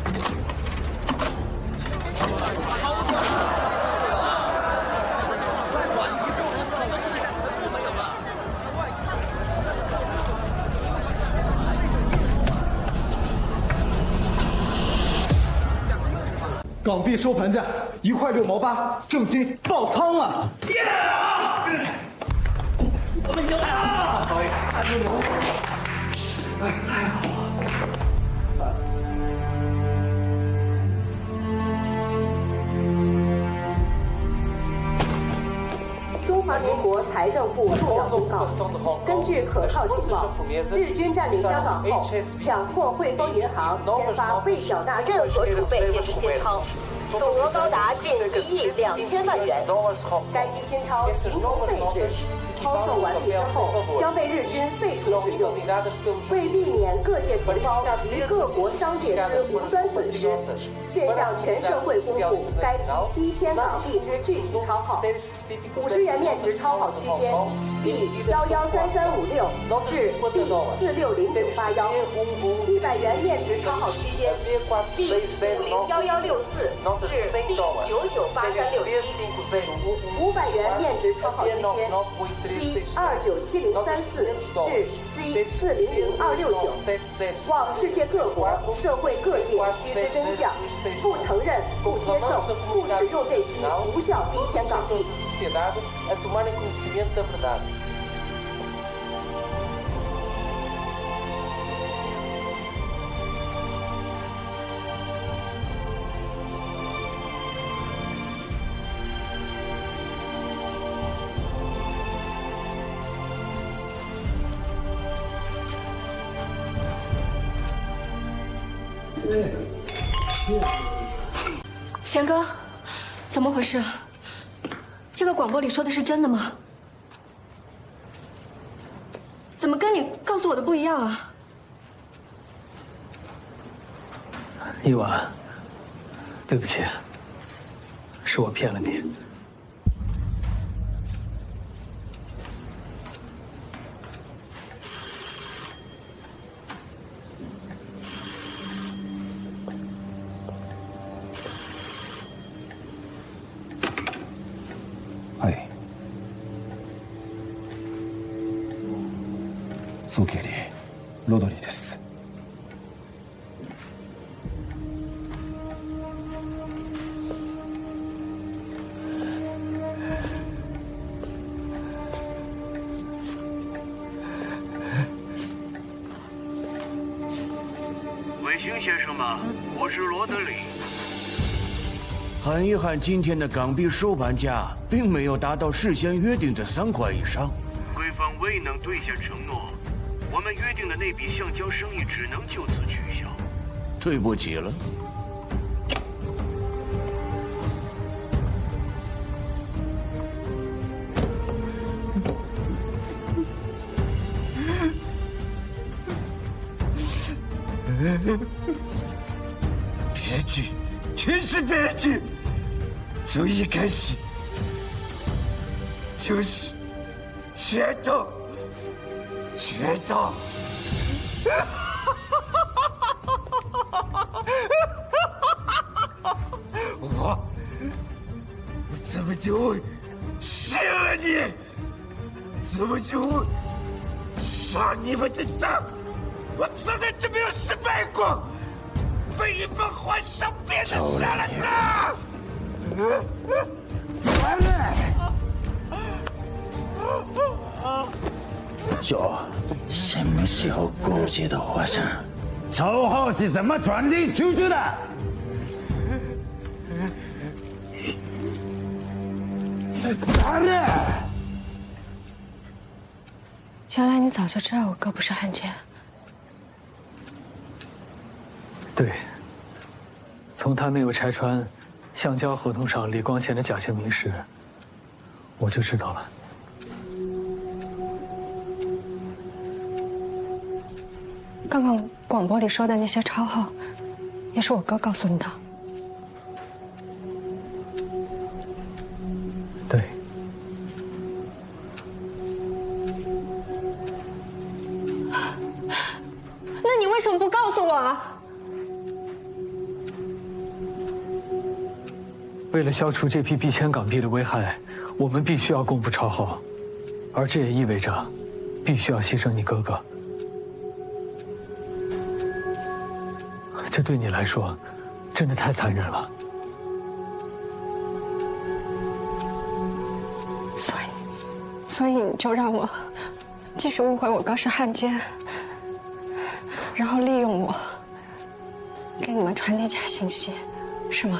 港币收盘价1块6毛8，正金爆仓了！我们赢了！太好了！中华民国财政部重要公告：根据可靠情报，日军占领香港后，强迫汇丰银行签发未缴纳任何储备便是新钞，总额高达近1亿2000万元。该批新钞形同废纸。抛售完毕之后，将被日军废除使用。为避免各界同胞及各国商界之无端损失，现向全社会公布该批1000港币之具体钞号：50元面值钞号区间 B113356至 B460981，100元面值钞号区间 B5011164至 B998367，500元面值钞号区间 C2970334至 C400269，望世界各国、社会各界须知真相，不承认、不接受、不使用这批无效1000港币。贤哥，怎么回事？这个广播里说的是真的吗？怎么跟你告诉我的不一样啊？一婉，对不起，是我骗了你。はい総経理ロドリーです。卫星先生吗？我是罗德里。很遗憾，今天的港币收盘价并没有达到事先约定的3块以上，贵方未能兑现承诺，我们约定的那笔橡胶生意只能就此取消。对不起了。别剧，全是别剧。从一开始就是决斗，决斗。我怎么就会信了你？怎么就会上你们的当？我从来就没有失败过，被一帮坏上边的杀了当。完了！这什么时候过节的火山？仇恨是怎么传递出去的？完了！原来你早就知道我哥不是汉奸。对，从他没有拆穿橡胶合同上李光前的假签名时，我就知道了。刚刚广播里说的那些超号，也是我哥告诉你的。对。那你为什么不告诉我啊？为了消除这批币千港币的危害，我们必须要公布超号，而这也意味着，必须要牺牲你哥哥。这对你来说，真的太残忍了。所以你就让我继续误会我哥是汉奸，然后利用我，给你们传递假信息，是吗？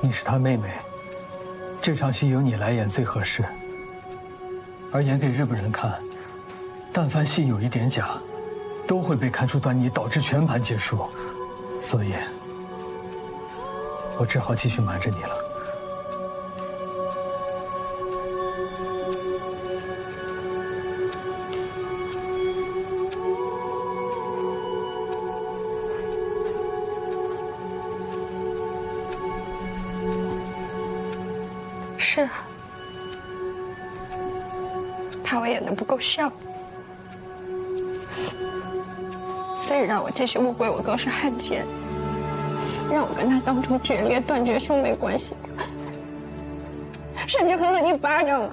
你是他妹妹，这场戏由你来演最合适。而演给日本人看，但凡戏有一点假，都会被看出端倪，导致全盘结束。所以，我只好继续瞒着你了。是啊，怕我演得不够像，所以让我继续误会我哥是汉奸，让我跟他当初决裂，断绝兄妹关系，甚至狠狠一巴掌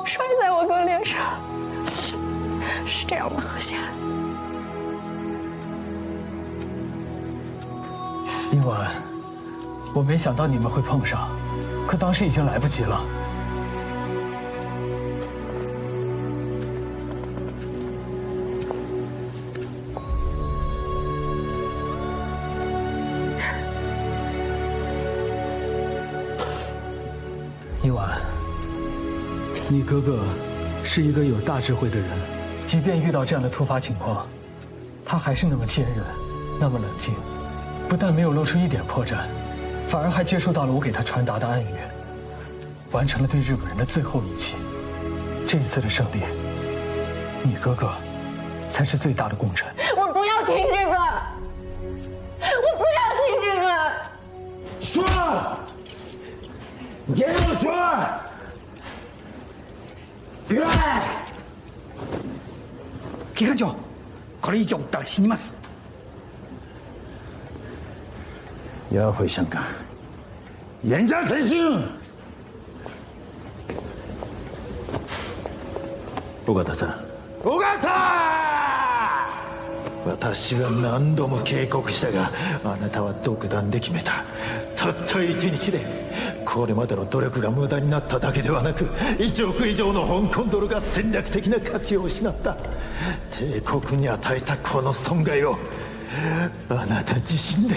摔在我哥脸上，是这样吗，何夏？一婉，我没想到你们会碰上。可当时已经来不及了。一婉，你哥哥是一个有大智慧的人，即便遇到这样的突发情况，他还是那么坚韧，那么冷静，不但没有露出一点破绽，反而还接受到了我给他传达的暗语，完成了对日本人的最后一击。这一次的胜利，你哥哥才是最大的功臣。我不要听这个，我不要听这个。说，给我说，别！機関長、これ以上撃ったら死にます。要回香港，严加审讯。尾形さん。尾形！私が何度も警告したが、あなたは独断で決めた。たった一日でこれまでの努力が無駄になっただけではなく、1億以上の香港ドルが戦略的な価値を失った。帝国に与えたこの損害をあなた自身で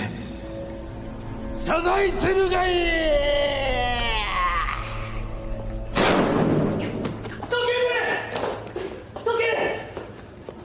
謝罪するがいい。